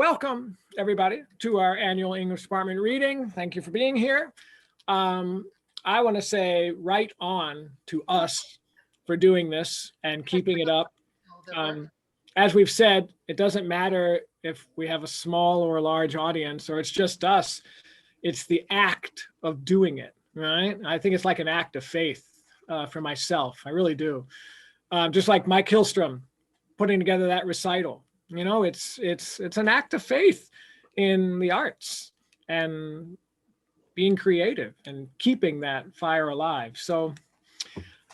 Welcome, everybody, to our annual English department reading. Thank you for being here. I want to say right on to us for doing this and keeping it up. As we've said, it doesn't matter if we have a small or a large audience or it's just us. It's the act of doing it, right? I think it's like an act of faith for myself. I really do. Just like Mike Hillstrom putting together that recital. You know, it's an act of faith in the arts and being creative and keeping that fire alive. So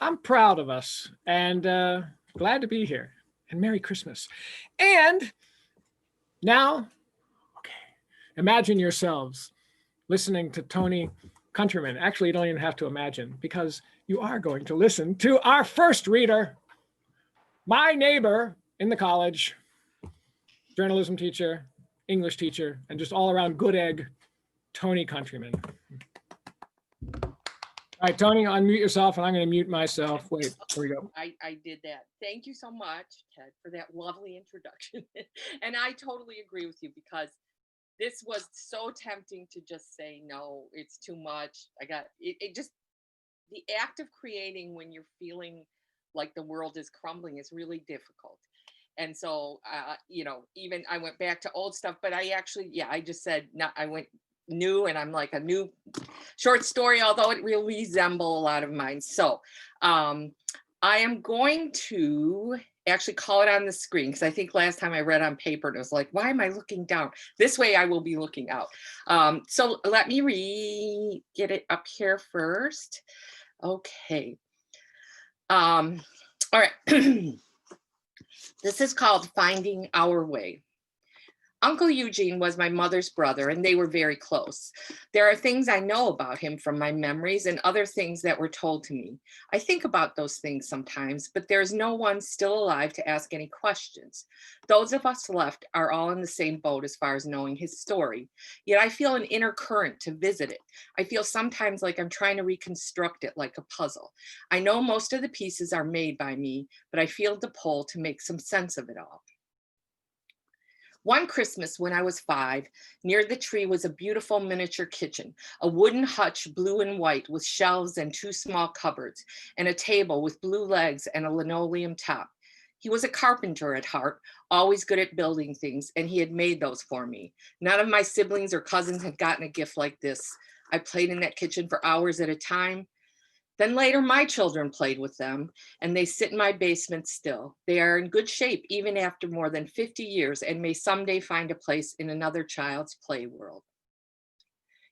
I'm proud of us and glad to be here. And Merry Christmas. And now, okay, imagine yourselves listening to Tony Countryman. Actually, you don't even have to imagine because you are going to listen to our first reader, my neighbor in the college, journalism teacher, English teacher, and just all around good egg, Tony Countryman. All right, Tony, unmute yourself, and I'm going to mute myself. Wait, here we go. I did that. Thank you so much, Ted, for that lovely introduction. And I totally agree with you because this was so tempting to just say, no, it's too much. It just, the act of creating when you're feeling like the world is crumbling is really difficult. And so, even I went back to old stuff, but I just said, no, I went new, and I'm like a new short story, although it will resemble a lot of mine. So I am going to actually call it on the screen because I think last time I read on paper, and it was like, why am I looking down? This way I will be looking out. So let me get it up here first. Okay. All right. This is called Finding Our Way. Uncle Eugene was my mother's brother, and they were very close. There are things I know about him from my memories and other things that were told to me. I think about those things sometimes, but there's no one still alive to ask any questions. Those of us left are all in the same boat as far as knowing his story. Yet I feel an inner current to visit it. I feel sometimes like I'm trying to reconstruct it like a puzzle. I know most of the pieces are made by me, but I feel the pull to make some sense of it all. One Christmas when I was 5, near the tree was a beautiful miniature kitchen, a wooden hutch, blue and white, with shelves and 2 small cupboards, and a table with blue legs and a linoleum top. He was a carpenter at heart, always good at building things, and he had made those for me. None of my siblings or cousins had gotten a gift like this. I played in that kitchen for hours at a time. Then later, my children played with them, and they sit in my basement still. They are in good shape even after more than 50 years and may someday find a place in another child's play world.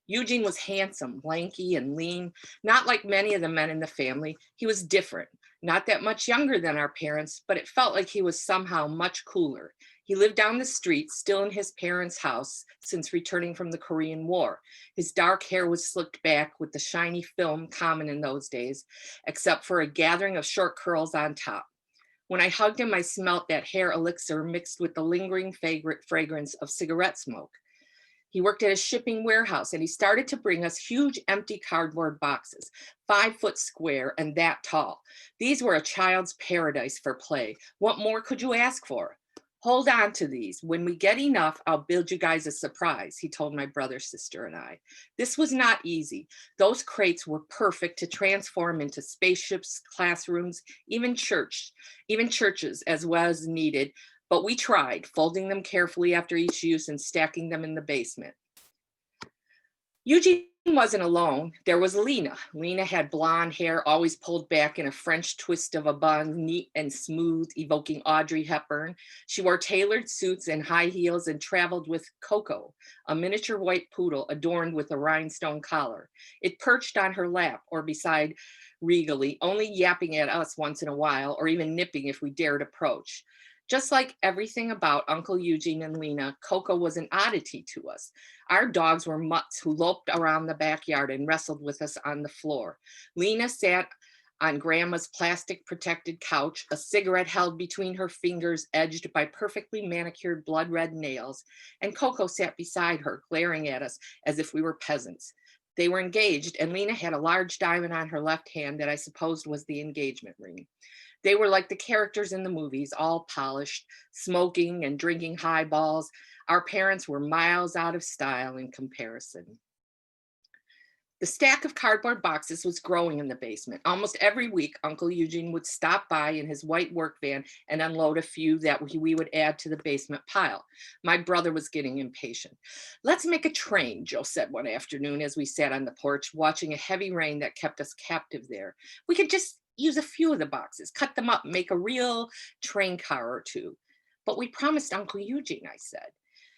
Eugene was handsome, lanky, and lean, not like many of the men in the family. He was different, not that much younger than our parents, but it felt like he was somehow much cooler. He lived down the street, still in his parents' house since returning from the Korean War. His dark hair was slicked back with the shiny film common in those days, except for a gathering of short curls on top. When I hugged him, I smelt that hair elixir mixed with the lingering fragrance of cigarette smoke. He worked at a shipping warehouse, and he started to bring us huge empty cardboard boxes, 5 foot square and that tall. These were a child's paradise for play. What more could you ask for? Hold on to these. When we get enough, I'll build you guys a surprise, he told my brother, sister, and I. This was not easy. Those crates were perfect to transform into spaceships, classrooms, even churches as well as needed. But we tried, folding them carefully after each use and stacking them in the basement. Eugene wasn't alone. There was Lena. Lena had blonde hair, always pulled back in a French twist of a bun, neat and smooth, evoking Audrey Hepburn. She wore tailored suits and high heels and traveled with Coco, a miniature white poodle adorned with a rhinestone collar. It perched on her lap or beside regally, only yapping at us once in a while or even nipping if we dared approach. Just like everything about Uncle Eugene and Lena, Coco was an oddity to us. Our dogs were mutts who loped around the backyard and wrestled with us on the floor. Lena sat on Grandma's plastic protected couch, a cigarette held between her fingers edged by perfectly manicured blood red nails, and Coco sat beside her, glaring at us as if we were peasants. They were engaged, and Lena had a large diamond on her left hand that I supposed was the engagement ring. They were like the characters in the movies, all polished, smoking and drinking highballs. Our parents were miles out of style in comparison. The stack of cardboard boxes was growing in the basement. Almost every week, Uncle Eugene would stop by in his white work van and unload a few that we would add to the basement pile. My brother was getting impatient. "Let's make a train," Joe said one afternoon as we sat on the porch watching a heavy rain that kept us captive there. "We could just use a few of the boxes, cut them up, make a real train car or two." "But we promised Uncle Eugene," I said.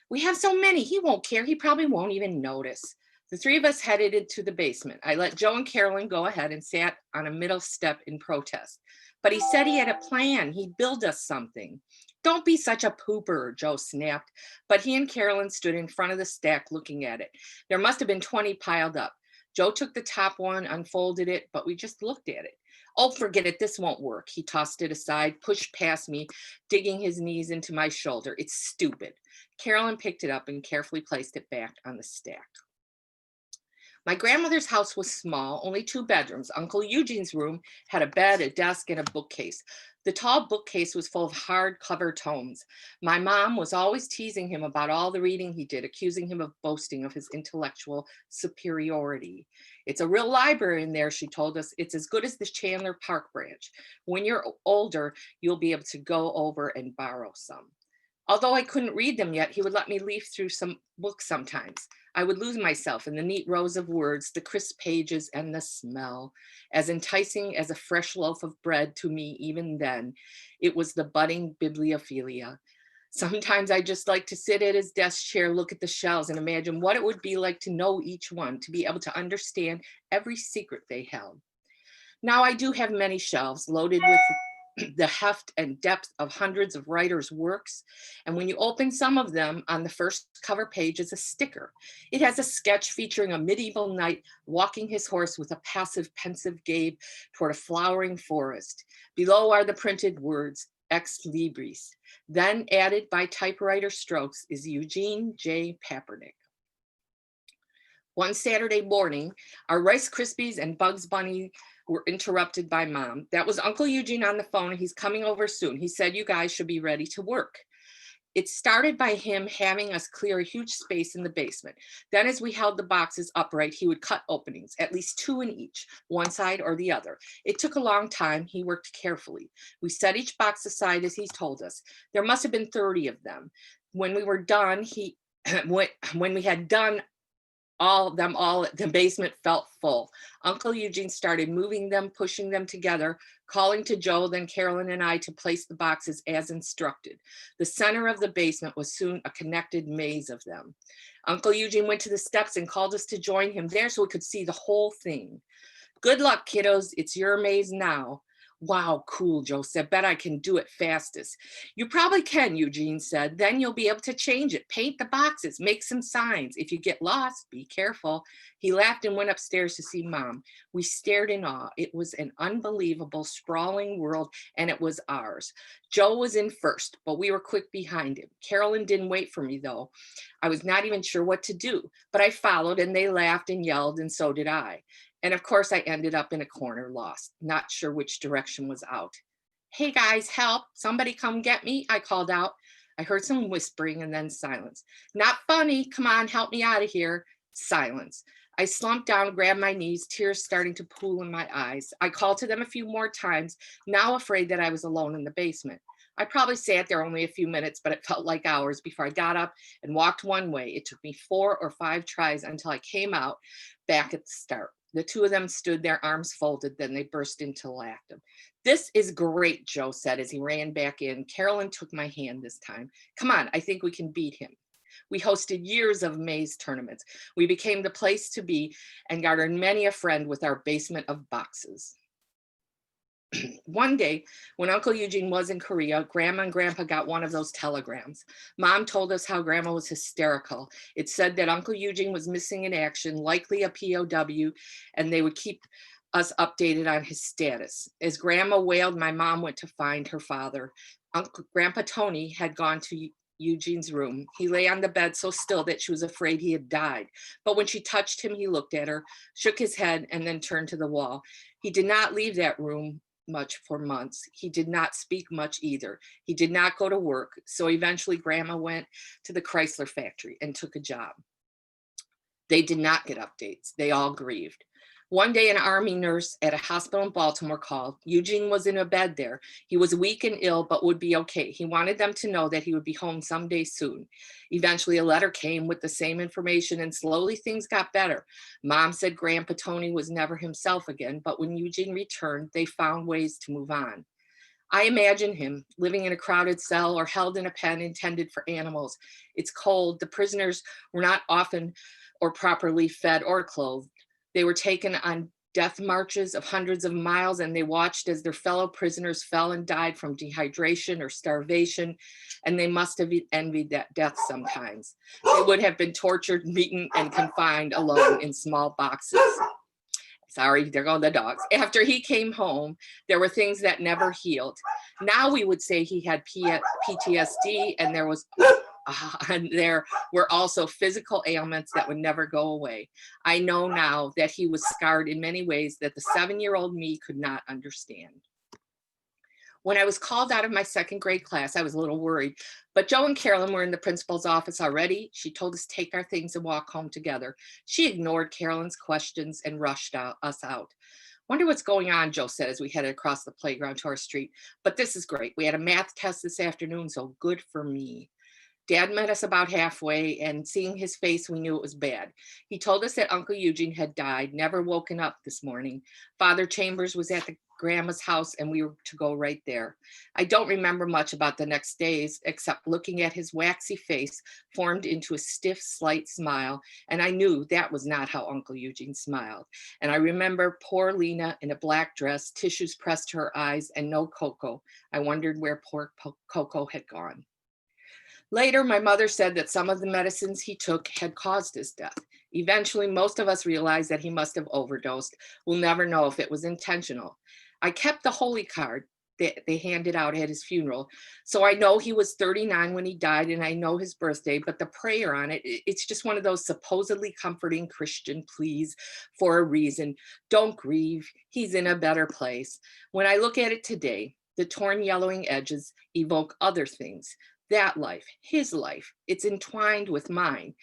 "We have so many, he won't care. He probably won't even notice." The three of us headed into the basement. I let Joe and Carolyn go ahead and sat on a middle step in protest. "But he said he had a plan. He'd build us something." "Don't be such a pooper," Joe snapped. But he and Carolyn stood in front of the stack looking at it. There must have been 20 piled up. Joe took the top one, unfolded it, but we just looked at it. "Oh, forget it. This won't work." He tossed it aside, pushed past me, digging his knees into my shoulder. "It's stupid." Carolyn picked it up and carefully placed it back on the stack. My grandmother's house was small, only 2 bedrooms. Uncle Eugene's room had a bed, a desk, and a bookcase. The tall bookcase was full of hardcover tomes. My mom was always teasing him about all the reading he did, accusing him of boasting of his intellectual superiority. "It's a real library in there," she told us. "It's as good as the Chandler Park branch. When you're older, you'll be able to go over and borrow some." Although I couldn't read them yet, he would let me leaf through some books sometimes. I would lose myself in the neat rows of words, the crisp pages, and the smell. As enticing as a fresh loaf of bread to me even then, it was the budding bibliophilia. Sometimes I just like to sit at his desk chair, look at the shelves, and imagine what it would be like to know each one, to be able to understand every secret they held. Now I do have many shelves loaded with the heft and depth of hundreds of writers' works. And when you open some of them, on the first cover page is a sticker. It has a sketch featuring a medieval knight walking his horse with a passive, pensive gaze toward a flowering forest. Below are the printed words, "Ex Libris." Then added by typewriter strokes is Eugene J. Papernick. One Saturday morning, our Rice Krispies and Bugs Bunny were interrupted by Mom. "That was Uncle Eugene on the phone. He's coming over soon. He said you guys should be ready to work." It started by him having us clear a huge space in the basement. Then as we held the boxes upright, he would cut openings, at least 2 in each, one side or the other. It took a long time. He worked carefully. We set each box aside as he told us. There must have been 30 of them. When we were done, when we had done all, the basement felt full. Uncle Eugene started moving them, pushing them together, calling to Joe, then Carolyn and I to place the boxes as instructed. The center of the basement was soon a connected maze of them. Uncle Eugene went to the steps and called us to join him there so we could see the whole thing. "Good luck, kiddos. It's your maze now." "Wow, cool," Joe said. "Bet I can do it fastest." "You probably can," Eugene said. "Then you'll be able to change it, paint the boxes, make some signs. If you get lost, be careful." He laughed and went upstairs to see Mom. We stared in awe. It was an unbelievable, sprawling world, and it was ours. Joe was in first, but we were quick behind him. Carolyn didn't wait for me, though. I was not even sure what to do, but I followed, and they laughed and yelled, and so did I. And of course, I ended up in a corner, lost, not sure which direction was out. "Hey guys, help, somebody come get me," I called out. I heard some whispering and then silence. "Not funny, come on, help me out of here." Silence. I slumped down, grabbed my knees, tears starting to pool in my eyes. I called to them a few more times, now afraid that I was alone in the basement. I probably sat there only a few minutes, but it felt like hours before I got up and walked one way. It took me 4 or 5 tries until I came out back at the start. The 2 of them stood there, arms folded, then they burst into laughter. "This is great," Joe said as he ran back in. Carolyn took my hand this time. "Come on, I think we can beat him." We hosted years of maze tournaments. We became the place to be and garnered many a friend with our basement of boxes. One day, when Uncle Eugene was in Korea, Grandma and Grandpa got one of those telegrams. Mom told us how Grandma was hysterical. It said that Uncle Eugene was missing in action, likely a POW, and they would keep us updated on his status. As Grandma wailed, my mom went to find her father. Grandpa Tony had gone to Eugene's room. He lay on the bed so still that she was afraid he had died. But when she touched him, he looked at her, shook his head, and then turned to the wall. He did not leave that room much for months. He did not speak much either. He did not go to work. So eventually Grandma went to the Chrysler factory and took a job. They did not get updates. They all grieved. One day, an Army nurse at a hospital in Baltimore called. Eugene was in a bed there. He was weak and ill, but would be okay. He wanted them to know that he would be home someday soon. Eventually, a letter came with the same information, and slowly things got better. Mom said Grandpa Tony was never himself again, but when Eugene returned, they found ways to move on. I imagine him living in a crowded cell or held in a pen intended for animals. It's cold. The prisoners were not often or properly fed or clothed. They were taken on death marches of hundreds of miles, and they watched as their fellow prisoners fell and died from dehydration or starvation, and they must have envied that death sometimes. They would have been tortured, beaten, and confined alone in small boxes. Sorry, there go the dogs. After he came home, there were things that never healed. Now we would say he had PTSD, and there were also physical ailments that would never go away. I know now that he was scarred in many ways that the 7-year-old me could not understand. When I was called out of my second grade class, I was a little worried, but Joe and Carolyn were in the principal's office already. She told us to take our things and walk home together. She ignored Carolyn's questions and rushed us out. Wonder what's going on, Joe said as we headed across the playground to our street. But this is great. We had a math test this afternoon, so good for me. Dad met us about halfway, and seeing his face, we knew it was bad. He told us that Uncle Eugene had died, never woken up this morning. Father Chambers was at the grandma's house, and we were to go right there. I don't remember much about the next days, except looking at his waxy face formed into a stiff, slight smile, and I knew that was not how Uncle Eugene smiled. And I remember poor Lena in a black dress, tissues pressed to her eyes, and no Coco. I wondered where poor Coco had gone. Later, my mother said that some of the medicines he took had caused his death. Eventually, most of us realized that he must have overdosed. We'll never know if it was intentional. I kept the holy card that they handed out at his funeral. So I know he was 39 when he died, and I know his birthday, but the prayer on it, it's just one of those supposedly comforting Christian pleas for a reason. Don't grieve. He's in a better place. When I look at it today, the torn yellowing edges evoke other things. That life, his life, it's entwined with mine.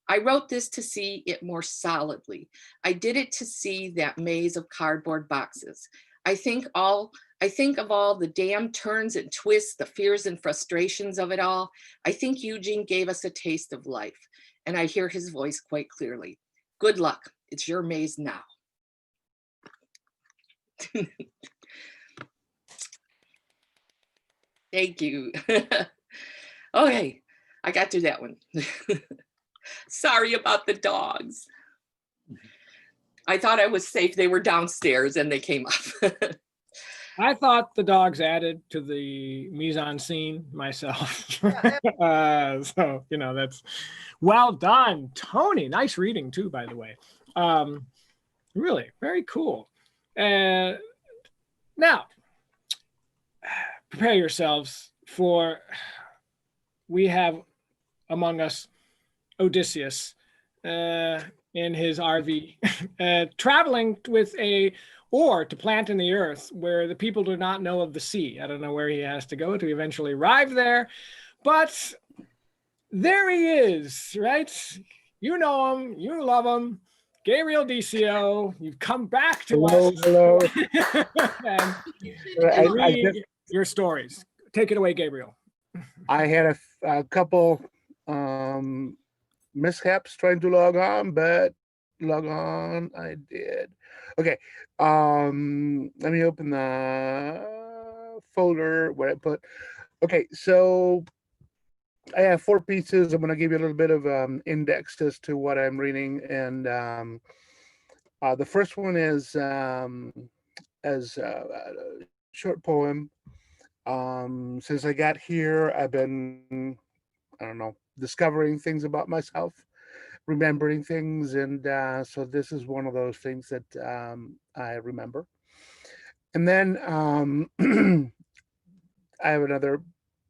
I wrote this to see it more solidly. I did it to see that maze of cardboard boxes. I think of all the damn turns and twists, the fears and frustrations of it all. I think Eugene gave us a taste of life, and I hear his voice quite clearly. Good luck. It's your maze now. Thank you. Okay, I got through that one. Sorry about the dogs. I thought I was safe. They were downstairs and they came up. I thought the dogs added to the mise-en-scene myself. So, that's well done, Tony. Nice reading too, by the way. Really, very cool. Now, prepare yourselves for, we have among us Odysseus in his RV, traveling with a oar to plant in the earth where the people do not know of the sea. I don't know where he has to go to eventually arrive there, but there he is, right? You know him, you love him, Gabriel DCO. You've come back to us. Hello. And read your stories. Take it away, Gabriel. I had a couple mishaps trying to log on, but log on I did. Okay, let me open the folder where I put. Okay, so I have 4 pieces. I'm going to give you a little bit of index as to what I'm reading, and the first one is as a short poem. Since I got here, I've been, I don't know, discovering things about myself, remembering things, and so this is one of those things that I remember. And then I have another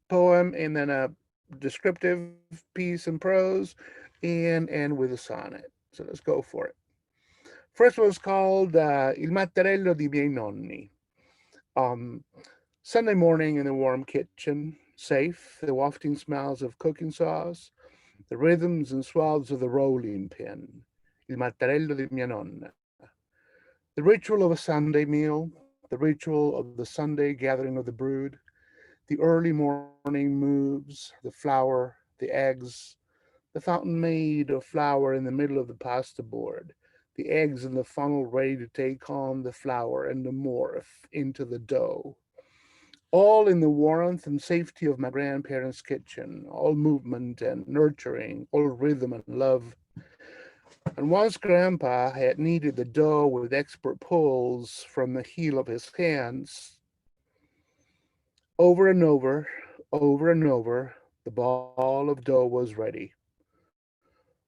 poem, and then a descriptive piece in prose, and end with a sonnet. So let's go for it. First one's called Il Mattarello di miei nonni. Um, Sunday morning in the warm kitchen, safe, the wafting smells of cooking sauce, the rhythms and swells of the rolling pin, il mattarello di mia nonna. The ritual of a Sunday meal, the ritual of the Sunday gathering of the brood, the early morning moves, the flour, the eggs, the fountain made of flour in the middle of the pasta board, the eggs in the funnel ready to take on the flour and to morph into the dough. All in the warmth and safety of my grandparents' kitchen, all movement and nurturing, all rhythm and love. And once Grandpa had kneaded the dough with expert pulls from the heel of his hands, over and over, over and over, the ball of dough was ready.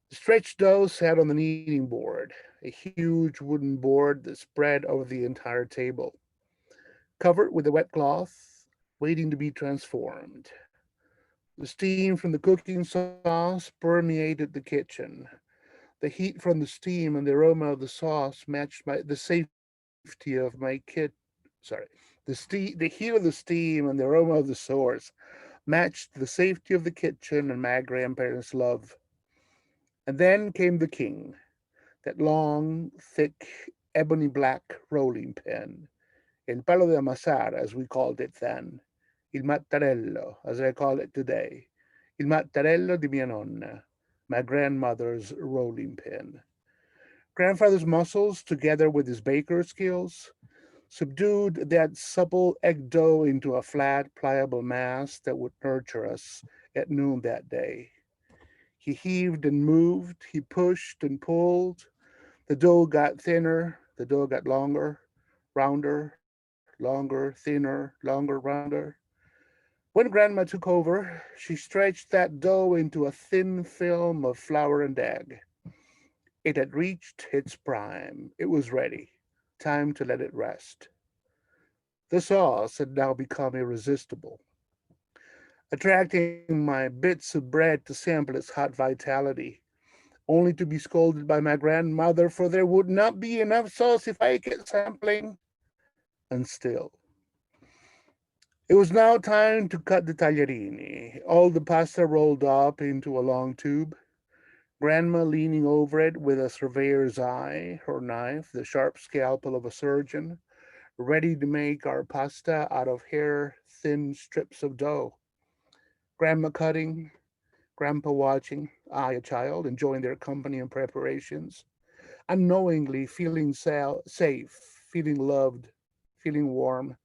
The stretched dough sat on the kneading board, a huge wooden board that spread over the entire table, covered with a wet cloth, waiting to be transformed. The steam from the cooking sauce permeated the kitchen. The heat from the steam and the aroma of the sauce matched the safety of my the heat of the steam and the aroma of the sauce matched the safety of the kitchen and my grandparents' love. And then came the king, that long, thick, ebony black rolling pin, el palo de amasar, as we called it then, il mattarello, as I call it today, il mattarello di mia nonna, my grandmother's rolling pin. Grandfather's muscles, together with his baker skills, subdued that supple egg dough into a flat, pliable mass that would nurture us at noon that day. He heaved and moved, he pushed and pulled. The dough got thinner, the dough got longer, rounder, longer, thinner, longer, rounder. When Grandma took over, she stretched that dough into a thin film of flour and egg. It had reached its prime. It was ready. Time to let it rest. The sauce had now become irresistible, attracting my bits of bread to sample its hot vitality, only to be scolded by my grandmother, for there would not be enough sauce if I kept sampling. And still, it was now time to cut the tagliarini, all the pasta rolled up into a long tube, Grandma leaning over it with a surveyor's eye, her knife, the sharp scalpel of a surgeon, ready to make our pasta out of hair thin strips of dough. Grandma cutting, Grandpa watching, I, a child, enjoying their company and preparations, unknowingly feeling safe, feeling loved, feeling warm,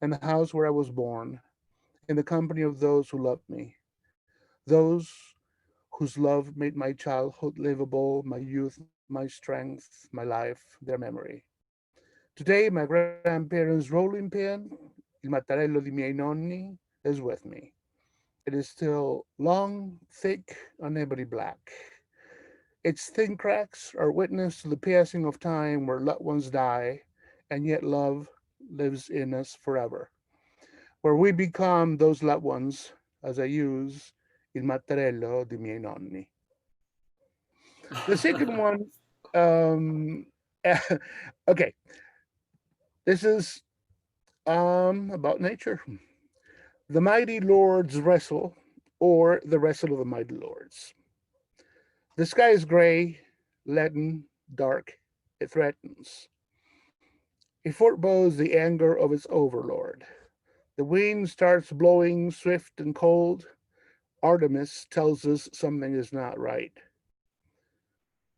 in the house where I was born, in the company of those who loved me, those whose love made my childhood livable, my youth, my strength, my life, their memory. Today, my grandparents' rolling pin, il mattarello di miei nonni, is with me. It is still long, thick, unebbly black. Its thin cracks are witness to the passing of time where loved ones die, and yet love lives in us forever. Where we become those loved ones, as I use il mattarello di miei nonni. The second one, um, okay, this is about nature. The mighty lords wrestle, or the wrestle of the mighty lords. The sky is gray, leaden, dark. It threatens. It forebodes the anger of its overlord. The wind starts blowing swift and cold. Artemis tells us something is not right.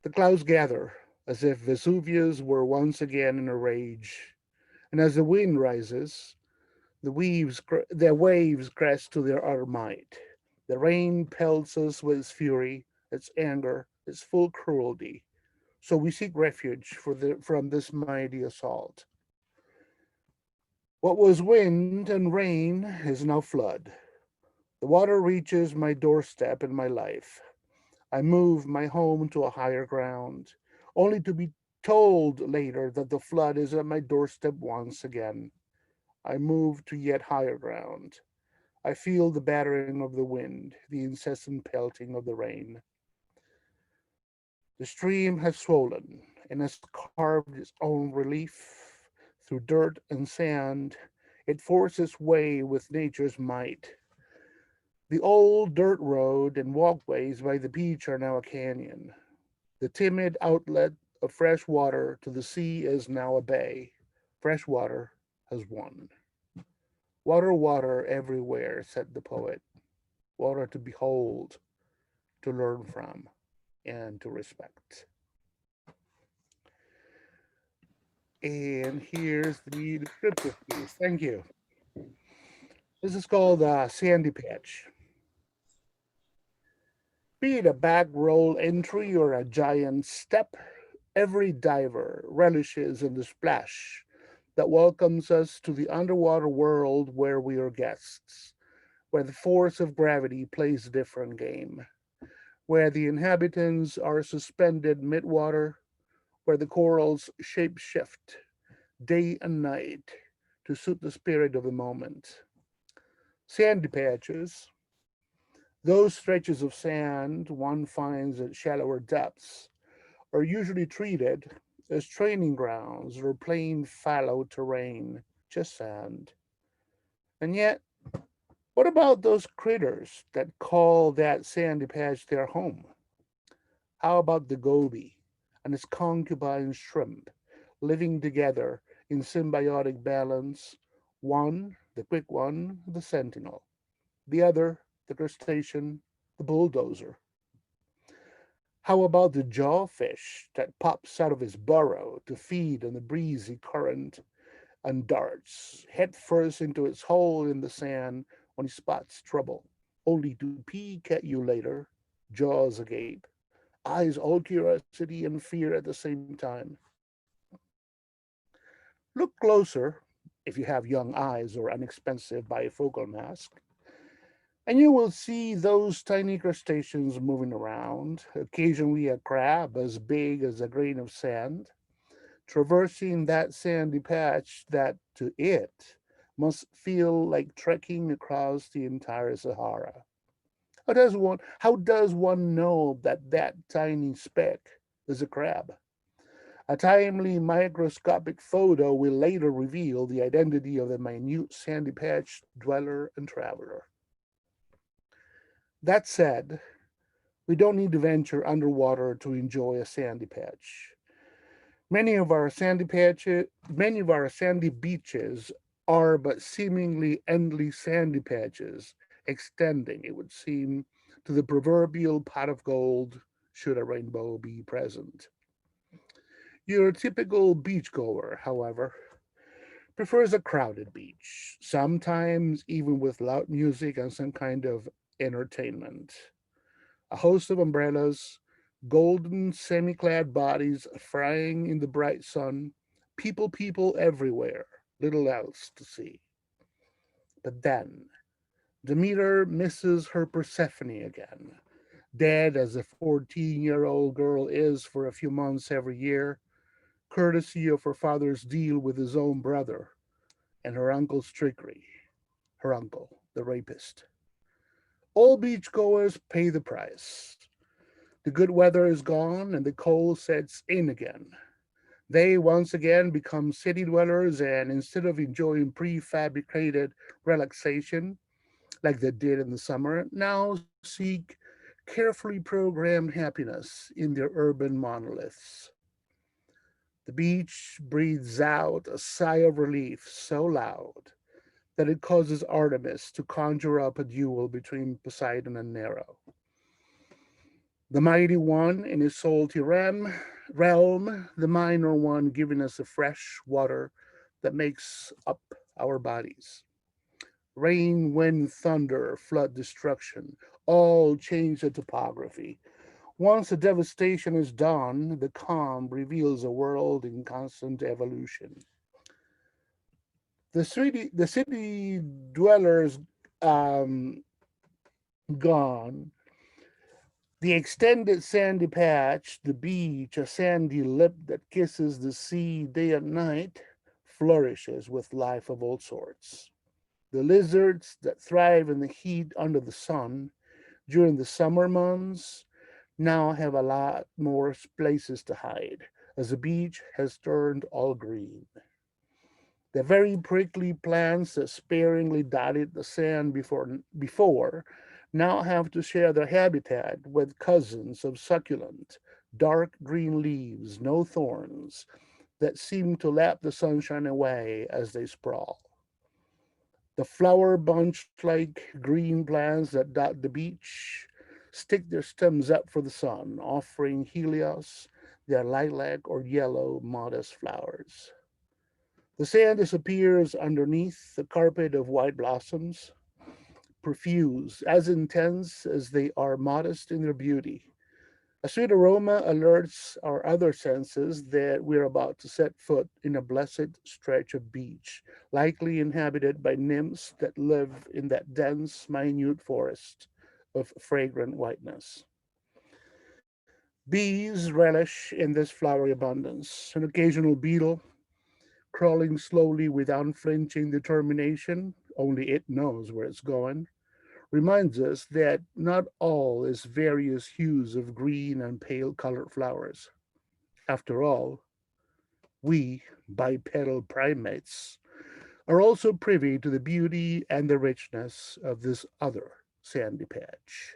The clouds gather, as if Vesuvius were once again in a rage. And as the wind rises, the waves crest to their utter might. The rain pelts us with its fury, its anger, its full cruelty. So we seek refuge from this mighty assault. What was wind and rain is now flood. The water reaches my doorstep in my life. I move my home to a higher ground, only to be told later that the flood is at my doorstep once again. I move to yet higher ground. I feel the battering of the wind, the incessant pelting of the rain. The stream has swollen and has carved its own relief through dirt and sand It forces way with nature's might. The old dirt road and walkways by the beach are now a canyon. The timid outlet of fresh water to the sea is now a bay. Fresh water has won. Water, water everywhere, said the poet. Water to behold, to learn from, and to respect. And here's the descriptive piece. Thank you. This is called Sandy Patch. Be it a back roll entry or a giant step, every diver relishes in the splash that welcomes us to the underwater world where we are guests, where the force of gravity plays a different game, where the inhabitants are suspended mid-water, where the corals shape shift day and night to suit the spirit of the moment. Sandy patches, those stretches of sand one finds at shallower depths, are usually treated as training grounds or plain fallow terrain, just sand. And yet, what about those critters that call that sandy patch their home? How about the goby and its concubine shrimp living together in symbiotic balance? One, the quick one, the sentinel; the other, the crustacean, the bulldozer. How about the jawfish that pops out of his burrow to feed on the breezy current and darts headfirst into its hole in the sand when he spots trouble, only to peek at you later, jaws agape, eyes all curiosity and fear at the same time? Look closer, if you have young eyes or an expensive bifocal mask, and you will see those tiny crustaceans moving around, occasionally a crab as big as a grain of sand, traversing that sandy patch that to it must feel like trekking across the entire Sahara. How does one know that that tiny speck is a crab? A timely microscopic photo will later reveal the identity of the minute sandy patch dweller and traveler. That said, we don't need to venture underwater to enjoy a sandy patch. Many of our sandy beaches are but seemingly endless sandy patches, extending, it would seem, to the proverbial pot of gold should a rainbow be present. Your typical beachgoer, however, prefers a crowded beach, sometimes even with loud music and some kind of entertainment. A host of umbrellas, golden semi clad bodies frying in the bright sun, people everywhere, little else to see. But then, Demeter misses her Persephone again. Dead as a 14-year-old girl is for a few months every year, courtesy of her father's deal with his own brother and her uncle's trickery. Her uncle, the rapist. All beachgoers pay the price. The good weather is gone and the cold sets in again. They once again become city dwellers and instead of enjoying prefabricated relaxation like they did in the summer, now seek carefully programmed happiness in their urban monoliths. The beach breathes out a sigh of relief so loud that it causes Artemis to conjure up a duel between Poseidon and Nero. The mighty one in his salty realm, the minor one giving us the fresh water that makes up our bodies. Rain, wind, thunder, flood, destruction, all change the topography. Once the devastation is done, the calm reveals a world in constant evolution. The city dwellers um, gone. The extended sandy patch, the beach, a sandy lip that kisses the sea day and night, flourishes with life of all sorts. The lizards that thrive in the heat under the sun during the summer months now have a lot more places to hide, as the beach has turned all green. The very prickly plants that sparingly dotted the sand before now have to share their habitat with cousins of succulent, dark green leaves, no thorns, that seem to lap the sunshine away as they sprawl. The flower bunch like green plants that dot the beach stick their stems up for the sun, offering Helios their lilac or yellow modest flowers. The sand disappears underneath the carpet of white blossoms, profuse, as intense as they are modest in their beauty. A sweet aroma alerts our other senses that we're about to set foot in a blessed stretch of beach, likely inhabited by nymphs that live in that dense, minute forest of fragrant whiteness. Bees relish in this flowery abundance. An occasional beetle, crawling slowly with unflinching determination, only it knows where it's going, reminds us that not all is various hues of green and pale colored flowers. After all, we, bipedal primates, are also privy to the beauty and the richness of this other sandy patch.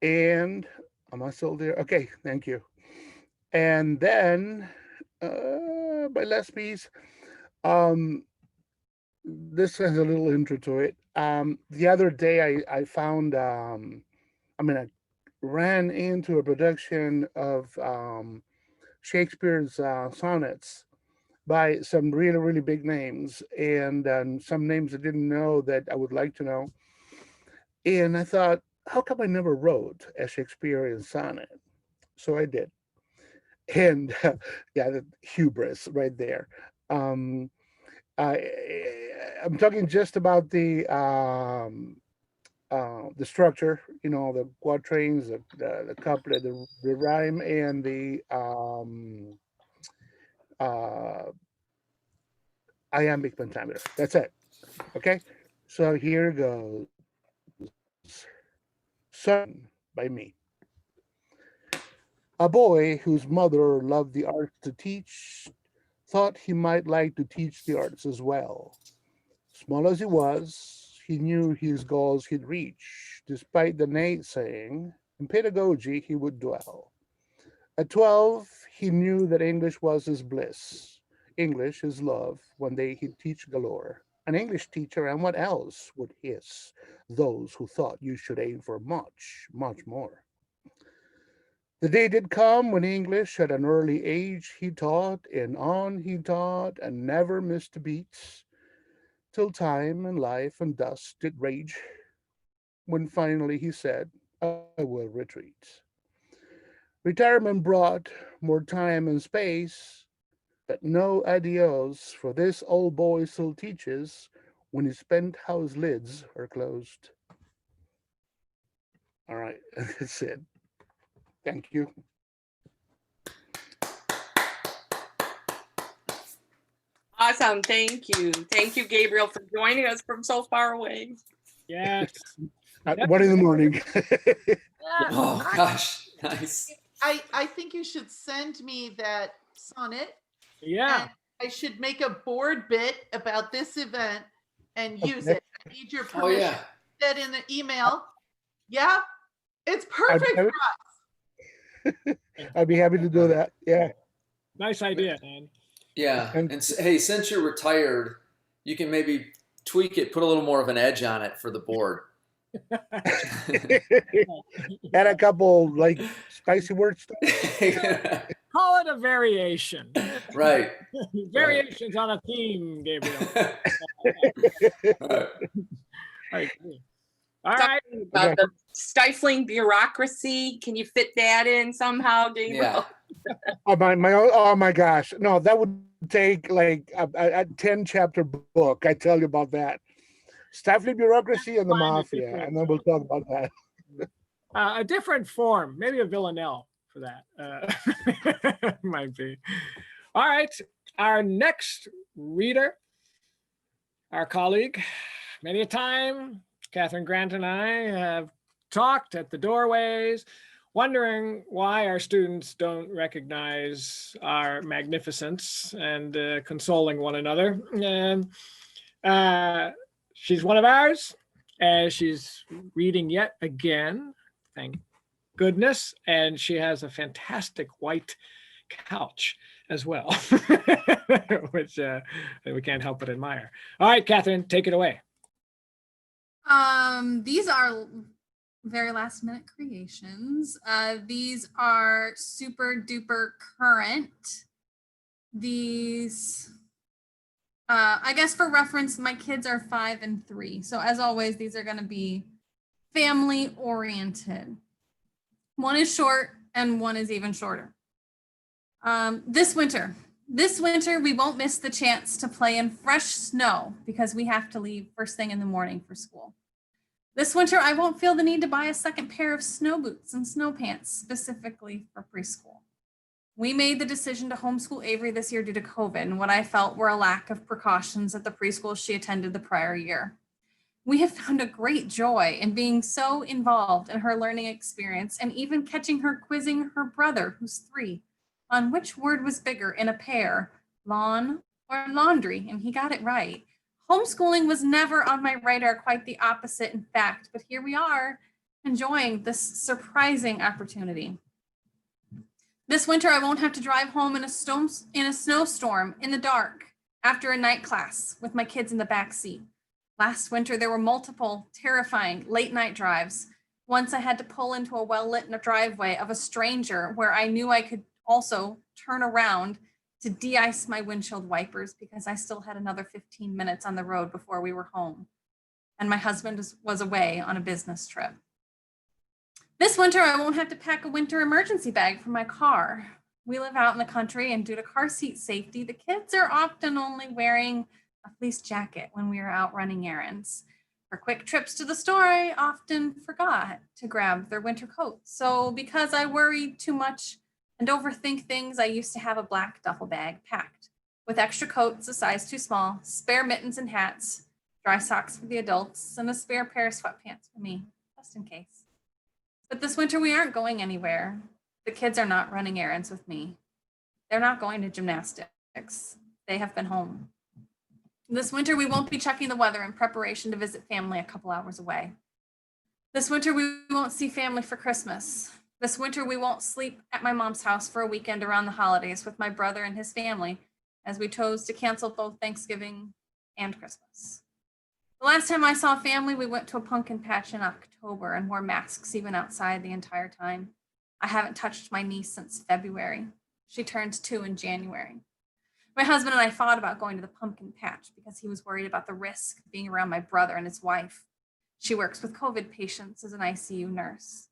And am I still there? Okay, thank you. And then my last piece, um, this has a little intro to it. The other day I found, I ran into a production of Shakespeare's sonnets by some really, really big names and some names I didn't know that I would like to know. And I thought, how come I never wrote a Shakespearean sonnet? So I did. And yeah, the hubris right there. Um, I, I'm talking just about the structure, the quatrains, the couplet, the rhyme, and the uh, iambic pentameter. That's it. Okay. So here goes. Son by me. A boy whose mother loved the arts to teach thought he might like to teach the arts as well. Small as he was, he knew his goals he'd reach, despite the naysaying. In pedagogy, he would dwell. At 12, he knew that English was his bliss, English his love, one day he'd teach galore. An English teacher, and what else would hiss those who thought you should aim for much, much more? The day did come when English at an early age he taught, and on he taught, and never missed a beat, till time and life and dust did rage, when finally he said, I will retreat. Retirement brought more time and space, but no adios, for this old boy still teaches when his penthouse lids are closed. All right, that's it. Thank you. Awesome. Thank you. Thank you, Gabriel, for joining us from so far away. Yes. At 1 in the morning. Yeah, Oh gosh, nice. I think you should send me that sonnet. Yeah. And I should make a board bit about this event and use Okay. it. I need your Oh permission. yeah. That in the email. Yeah, it's I'd perfect have for it. us. I'd be happy to do that. Yeah. Nice idea, man. Yeah. And- And hey, since you're retired, you can maybe tweak it, put a little more of an edge on it for the board. Add a couple like spicy words. Call it a variation. Right. Variations on a theme, Gabriel. Right. Right. All right. About Okay. the stifling bureaucracy. Can you fit that in somehow, Gabriel? Yeah. Oh my gosh. No, that would take like a 10-chapter book. I tell you about that. Stifling bureaucracy and the Find a mafia. different- And then we'll talk about that. A different form, maybe a villanelle for that. Might be. All right. Our next reader, our colleague, many a time, Catherine Grant and I have talked at the doorways wondering why our students don't recognize our magnificence and consoling one another. And she's one of ours, and she's reading yet again, thank goodness, and she has a fantastic white couch as well, which we can't help but admire. All right, Catherine, take it away. These are very last minute creations. These are super duper current. These, I guess for reference, my kids are 5 and 3. So as always, these are going to be family oriented. One is short and one is even shorter. This winter, we won't miss the chance to play in fresh snow because we have to leave first thing in the morning for school. This winter, I won't feel the need to buy a second pair of snow boots and snow pants specifically for preschool. We made the decision to homeschool Avery this year due to COVID and what I felt were a lack of precautions at the preschool she attended the prior year. We have found a great joy in being so involved in her learning experience and even catching her quizzing her brother, who's 3, on which word was bigger in a pair, lawn or laundry, and he got it right. Homeschooling was never on my radar, quite the opposite, in fact, but here we are enjoying this surprising opportunity. This winter, I won't have to drive home in a snowstorm in the dark after a night class with my kids in the back seat. Last winter, there were multiple terrifying late night drives. Once I had to pull into a well-lit driveway of a stranger where I knew I could also turn around to de-ice my windshield wipers because I still had another 15 minutes on the road before we were home. And my husband was away on a business trip. This winter, I won't have to pack a winter emergency bag for my car. We live out in the country, and due to car seat safety, the kids are often only wearing a fleece jacket when we are out running errands. For quick trips to the store, I often forgot to grab their winter coats. So because I worry too much and overthink things, I used to have a black duffel bag packed with extra coats a size too small, spare mittens and hats, dry socks for the adults, and a spare pair of sweatpants for me, just in case. But this winter, we aren't going anywhere. The kids are not running errands with me. They're not going to gymnastics. They have been home. This winter, we won't be checking the weather in preparation to visit family a couple hours away. This winter, we won't see family for Christmas. This winter, we won't sleep at my mom's house for a weekend around the holidays with my brother and his family, as we chose to cancel both Thanksgiving and Christmas. The last time I saw family, we went to a pumpkin patch in October and wore masks even outside the entire time. I haven't touched my niece since February. She turns 2 in January. My husband and I fought about going to the pumpkin patch because he was worried about the risk of being around my brother and his wife. She works with COVID patients as an ICU nurse.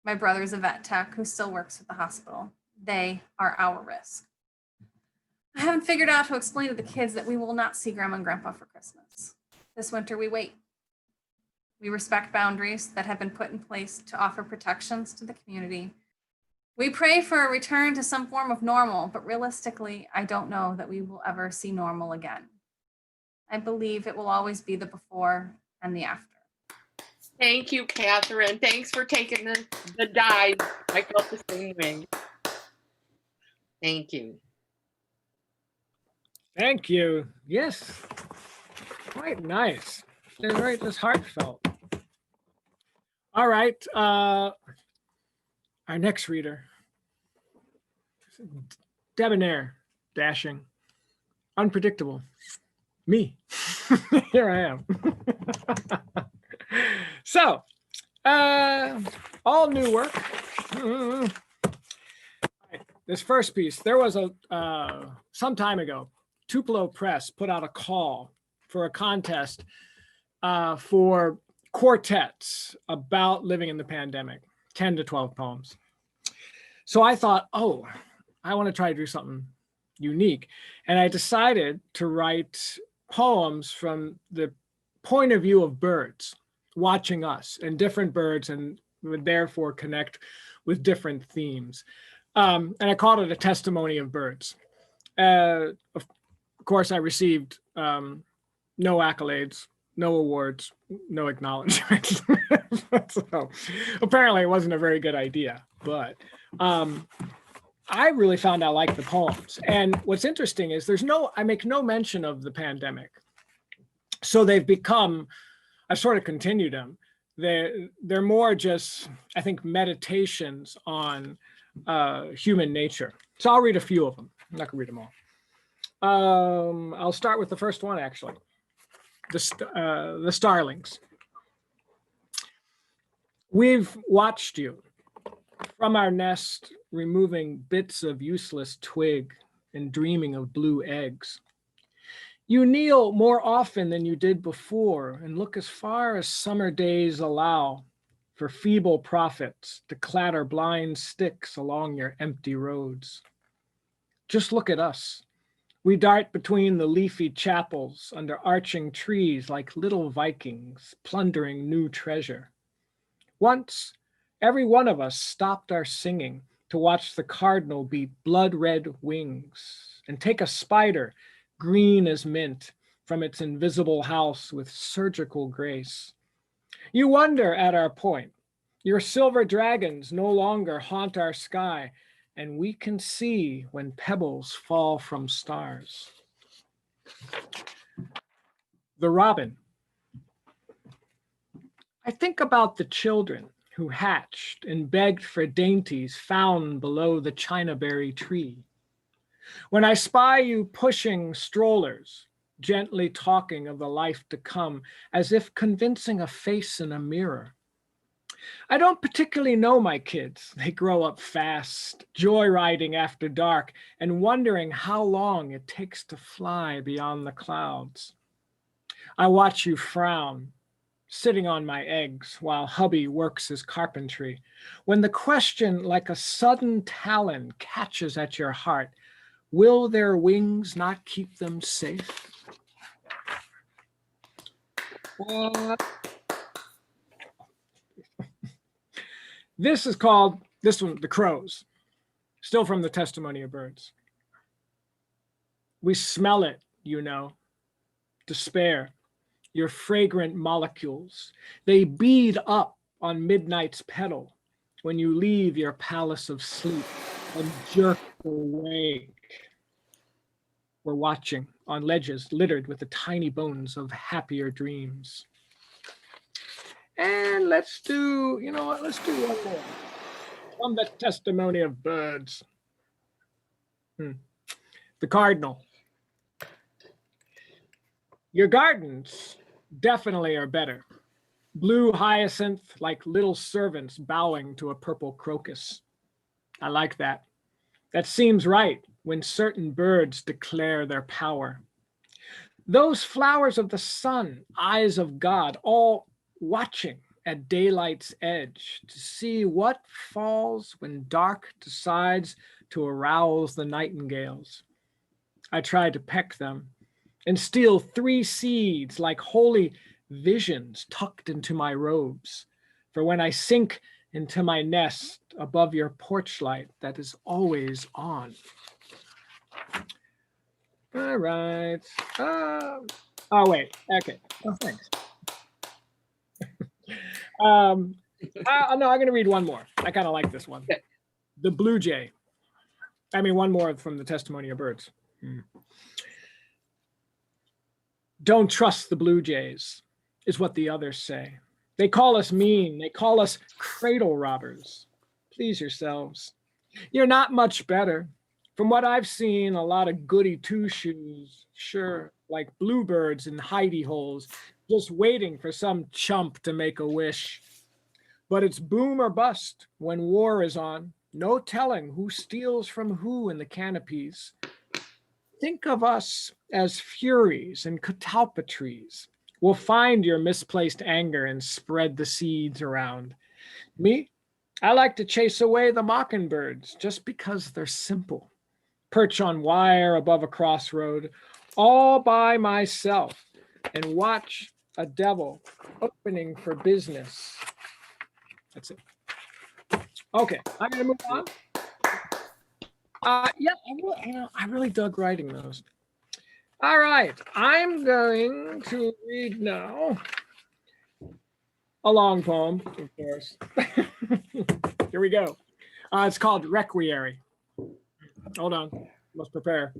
My brother is a vet tech who still works at the hospital. They are our risk. I haven't figured out how to explain to the kids that we will not see Grandma and Grandpa for Christmas. This winter, we wait. We respect boundaries that have been put in place to offer protections to the community. We pray for a return to some form of normal, but realistically, I don't know that we will ever see normal again. I believe it will always be the before and the after. Thank you, Catherine. Thanks for taking the dive. I felt the same way. Thank you. Thank you. Yes, quite nice. They're very just heartfelt. All right, our next reader, debonair, dashing, unpredictable, me. Here I am. So, all new work. This first piece, there was some time ago, Tupelo Press put out a call for a contest for quartets about living in the pandemic, 10 to 12 poems. So I thought, oh, I want to try to do something unique. And I decided to write poems from the point of view of birds watching us, and different birds, and would therefore connect with different themes. And I called it a testimony of birds. Of course, I received no accolades, no awards, no acknowledgement. So apparently it wasn't a very good idea. but I really found I like the poems. And what's interesting is I make no mention of the pandemic. So they've become, I've sort of continued them. They're more just, I think, meditations on human nature. So I'll read a few of them. I'm not gonna read them all. I'll start with the first one, actually. The Starlings. We've watched you from our nest, removing bits of useless twig and dreaming of blue eggs. You kneel more often than you did before and look as far as summer days allow for feeble prophets to clatter blind sticks along your empty roads. Just look at us. We dart between the leafy chapels under arching trees like little Vikings plundering new treasure. Once, every one of us stopped our singing to watch the cardinal beat blood-red wings and take a spider, green as mint, from its invisible house with surgical grace. You wonder at our point. Your silver dragons no longer haunt our sky, and we can see when pebbles fall from stars. The robin. I think about the children who hatched and begged for dainties found below the chinaberry tree. When I spy you pushing strollers, gently talking of the life to come, as if convincing a face in a mirror. I don't particularly know my kids. They grow up fast, joyriding after dark, and wondering how long it takes to fly beyond the clouds. I watch you frown, sitting on my eggs while hubby works his carpentry, when the question like a sudden talon catches at your heart, will their wings not keep them safe? This is called, this one, The Crows, still from the Testimony of Birds. We smell it, you know, despair, your fragrant molecules. They bead up on midnight's petal when you leave your palace of sleep and jerk awake. We're watching on ledges littered with the tiny bones of happier dreams. And let's do, you know what, let's do one more. From the Testimony of Birds. The cardinal. Your gardens definitely are better. Blue hyacinth like little servants bowing to a purple crocus. I like that. That seems right when certain birds declare their power. Those flowers of the sun, eyes of God, all watching at daylight's edge to see what falls when dark decides to arouse the nightingales. I try to peck them and steal 3 seeds like holy visions tucked into my robes, for when I sink into my nest above your porch light that is always on. All right. Oh, wait. Okay. Oh, thanks. No, I'm going to read one more. I kind of like this one. Okay. The Blue Jay. I mean, one more from the Testimony of Birds. Don't trust the Blue Jays, is what the others say. They call us mean. They call us cradle robbers. Please yourselves. You're not much better. From what I've seen, a lot of goody two-shoes, sure, like bluebirds in hidey holes, just waiting for some chump to make a wish. But it's boom or bust when war is on. No telling who steals from who in the canopies. Think of us as furies and catalpa trees. We'll find your misplaced anger and spread the seeds around. Me, I like to chase away the mockingbirds just because they're simple. Perch on wire above a crossroad, all by myself, and watch a devil opening for business. That's it. Okay, I'm gonna move on. Yeah, I really dug writing those. All right, I'm going to read now a long poem, of course. Here we go. It's called Requiere. Hold on. Must prepare.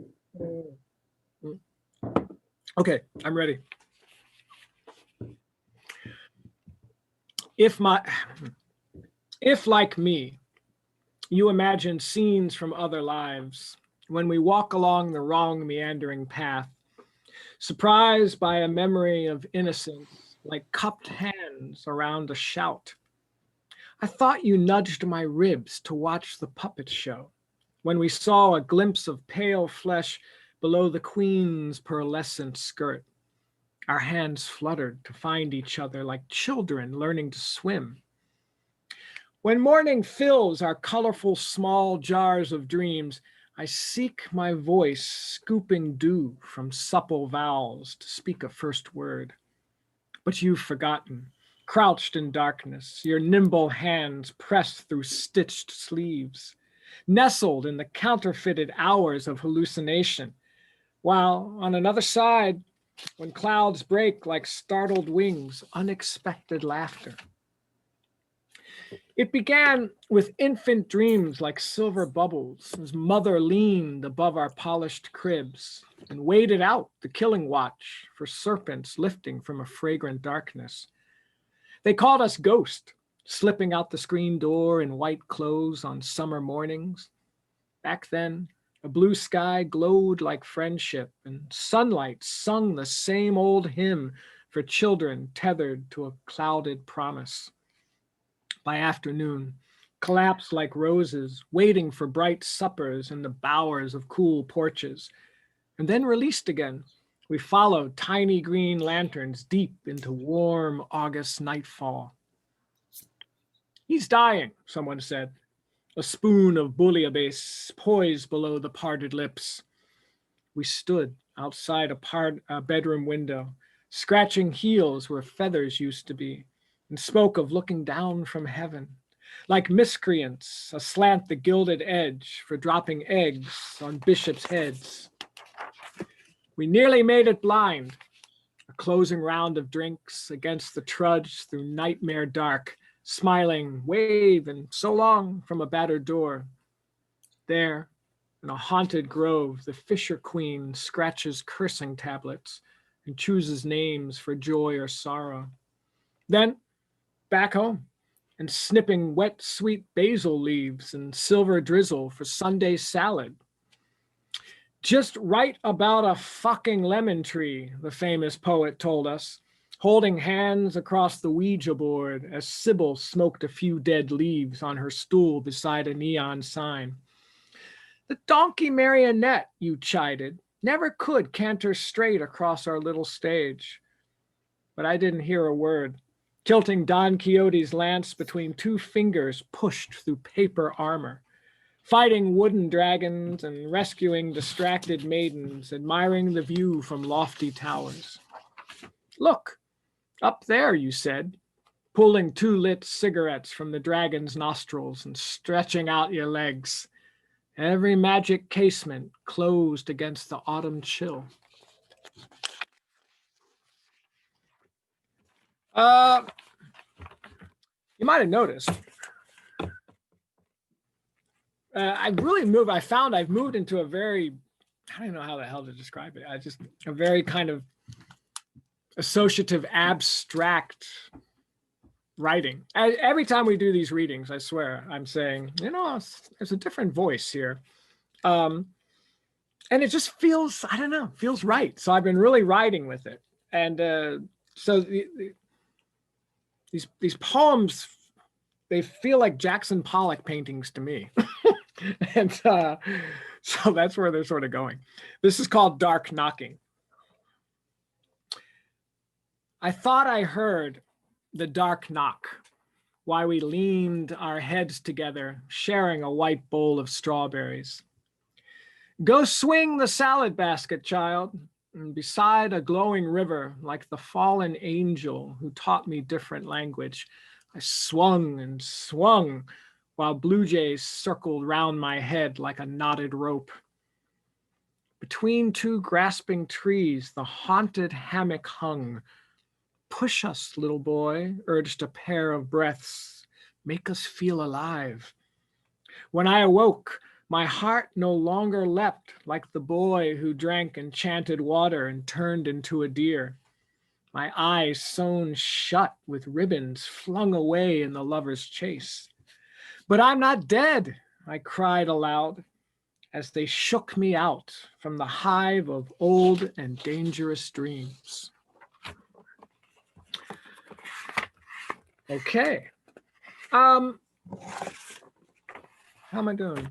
Okay, I'm ready. If like me, you imagine scenes from other lives, when we walk along the wrong meandering path, surprised by a memory of innocence, like cupped hands around a shout. I thought you nudged my ribs to watch the puppet show, when we saw a glimpse of pale flesh below the queen's pearlescent skirt. Our hands fluttered to find each other like children learning to swim. When morning fills our colorful small jars of dreams, I seek my voice scooping dew from supple vowels to speak a first word. But you've forgotten, crouched in darkness, your nimble hands pressed through stitched sleeves, nestled in the counterfeited hours of hallucination, while on another side, when clouds break like startled wings, unexpected laughter. It began with infant dreams like silver bubbles as mother leaned above our polished cribs and waited out the killing watch for serpents lifting from a fragrant darkness. They called us ghost, slipping out the screen door in white clothes on summer mornings. Back then, a blue sky glowed like friendship, and sunlight sung the same old hymn for children tethered to a clouded promise. By afternoon, collapsed like roses, waiting for bright suppers in the bowers of cool porches, and then released again. We followed tiny green lanterns deep into warm August nightfall. He's dying, someone said. A spoon of bouillabaisse poised below the parted lips. We stood outside a bedroom window, scratching heels where feathers used to be, and spoke of looking down from heaven, like miscreants aslant the gilded edge for dropping eggs on bishops' heads. We nearly made it blind, a closing round of drinks against the trudge through nightmare dark, smiling, wave, and so long from a battered door. There, in a haunted grove, the Fisher Queen scratches cursing tablets and chooses names for joy or sorrow. Then, back home, and snipping wet, sweet basil leaves and silver drizzle for Sunday salad. Just write about a fucking lemon tree, the famous poet told us, holding hands across the Ouija board as Sybil smoked a few dead leaves on her stool beside a neon sign. The donkey marionette, you chided, never could canter straight across our little stage. But I didn't hear a word, tilting Don Quixote's lance between two fingers pushed through paper armor, fighting wooden dragons and rescuing distracted maidens, admiring the view from lofty towers. Look, up there, you said, pulling two lit cigarettes from the dragon's nostrils and stretching out your legs. Every magic casement closed against the autumn chill. You might have noticed. I've moved into a very, I don't know how the hell to describe it. A very kind of associative, abstract writing. Every time we do these readings, I swear, I'm saying, there's a different voice here. And it just feels, I don't know, feels right. So I've been really riding with it. And so these poems, they feel like Jackson Pollock paintings to me. And so that's where they're sort of going. This is called Dark Knocking. I thought I heard the dark knock while we leaned our heads together, sharing a white bowl of strawberries. Go swing the salad basket, child, and beside a glowing river like the fallen angel who taught me different language. I swung and swung while blue jays circled round my head like a knotted rope. Between two grasping trees, the haunted hammock hung. Push us, little boy, urged a pair of breaths. Make us feel alive. When I awoke, my heart no longer leapt like the boy who drank enchanted water and turned into a deer. My eyes sewn shut with ribbons flung away in the lover's chase. But I'm not dead, I cried aloud, as they shook me out from the hive of old and dangerous dreams. Okay. How am I doing?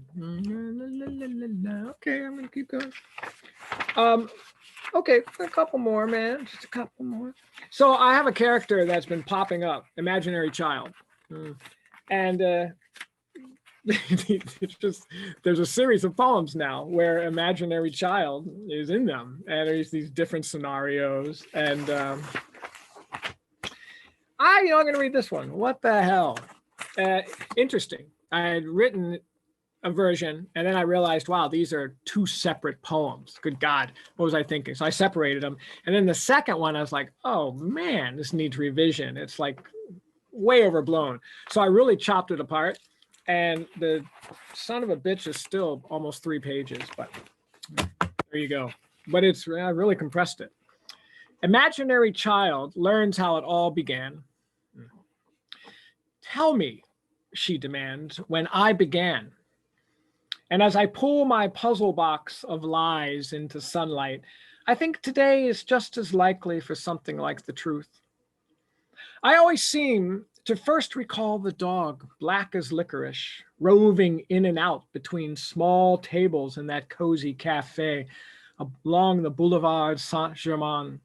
Okay, I'm gonna keep going. Okay, a couple more, man. Just a couple more. So I have a character that's been popping up, imaginary child. And it's just, there's a series of poems now where imaginary child is in them, and there's these different scenarios. And I'm going to read this one. What the hell? Interesting. I had written a version, and then I realized, wow, these are two separate poems. Good God, what was I thinking? So I separated them. And then the second one, I was like, oh man, this needs revision. It's like way overblown. So I really chopped it apart. And the son of a bitch is still almost 3 pages, but there you go. But I really compressed it. Imaginary child learns how it all began. Tell me, she demands, when I began. And as I pull my puzzle box of lies into sunlight, I think today is just as likely for something like the truth. I always seem to first recall the dog, black as licorice, roving in and out between small tables in that cozy cafe along the Boulevard Saint-Germain.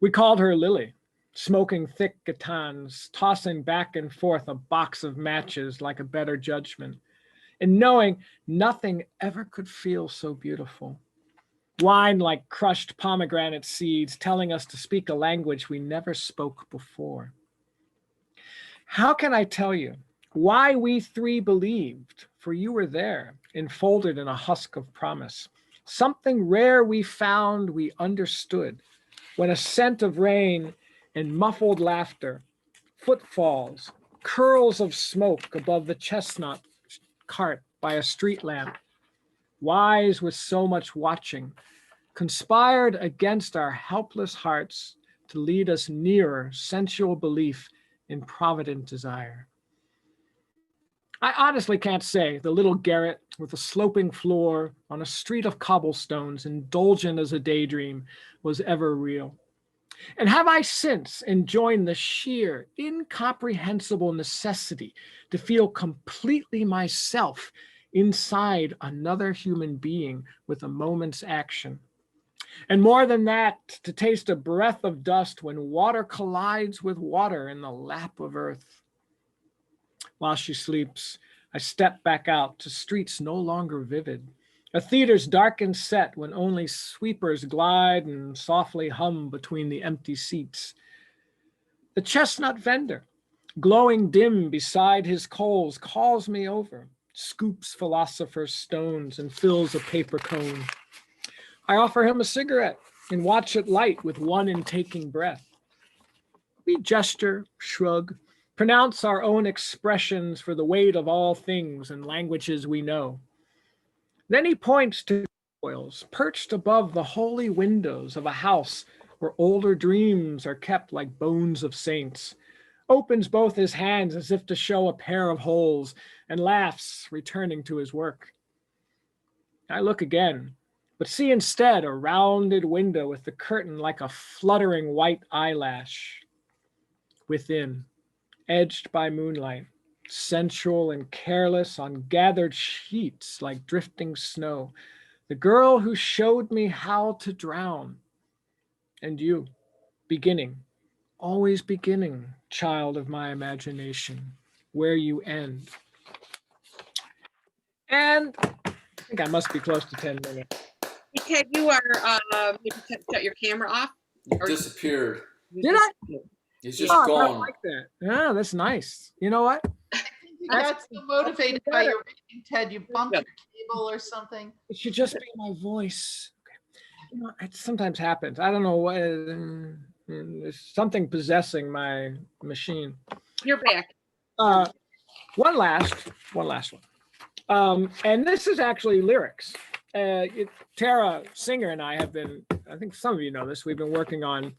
We called her Lily, smoking thick gatans, tossing back and forth a box of matches like a better judgment, and knowing nothing ever could feel so beautiful. Wine like crushed pomegranate seeds, telling us to speak a language we never spoke before. How can I tell you why we three believed? For you were there, enfolded in a husk of promise. Something rare we found, we understood, when a scent of rain and muffled laughter, footfalls, curls of smoke above the chestnut cart by a street lamp, wise with so much watching, conspired against our helpless hearts to lead us nearer sensual belief in provident desire. I honestly can't say the little garret with a sloping floor on a street of cobblestones, indulgent as a daydream, was ever real. And have I since enjoined the sheer, incomprehensible necessity to feel completely myself inside another human being with a moment's action. And more than that, to taste a breath of dust when water collides with water in the lap of earth. While she sleeps, I step back out to streets no longer vivid, a theater's darkened set when only sweepers glide and softly hum between the empty seats. The chestnut vendor, glowing dim beside his coals, calls me over, scoops philosopher's stones and fills a paper cone. I offer him a cigarette and watch it light with one intaking breath. We gesture, shrug, pronounce our own expressions for the weight of all things and languages we know. Then he points to oils perched above the holy windows of a house where older dreams are kept like bones of saints, opens both his hands as if to show a pair of holes, and laughs, returning to his work. I look again, but see instead a rounded window with the curtain like a fluttering white eyelash. Within, edged by moonlight, sensual and careless on gathered sheets like drifting snow, the girl who showed me how to drown. And you, beginning, always beginning, child of my imagination, where you end. And I think I must be close to 10 minutes. Hey, Ted, you are maybe shut your camera off. You disappeared. Did I? He's just Oh, I gone. like that. Yeah, that's nice. You know what? You got so motivated by your reading, Ted, you bumped your cable or something. It should just be my voice. You know, it sometimes happens. I don't know what. There's something possessing my machine. You're back. One last one. And this is actually lyrics. Tara Singer and I have been, I think some of you know this, we've been working on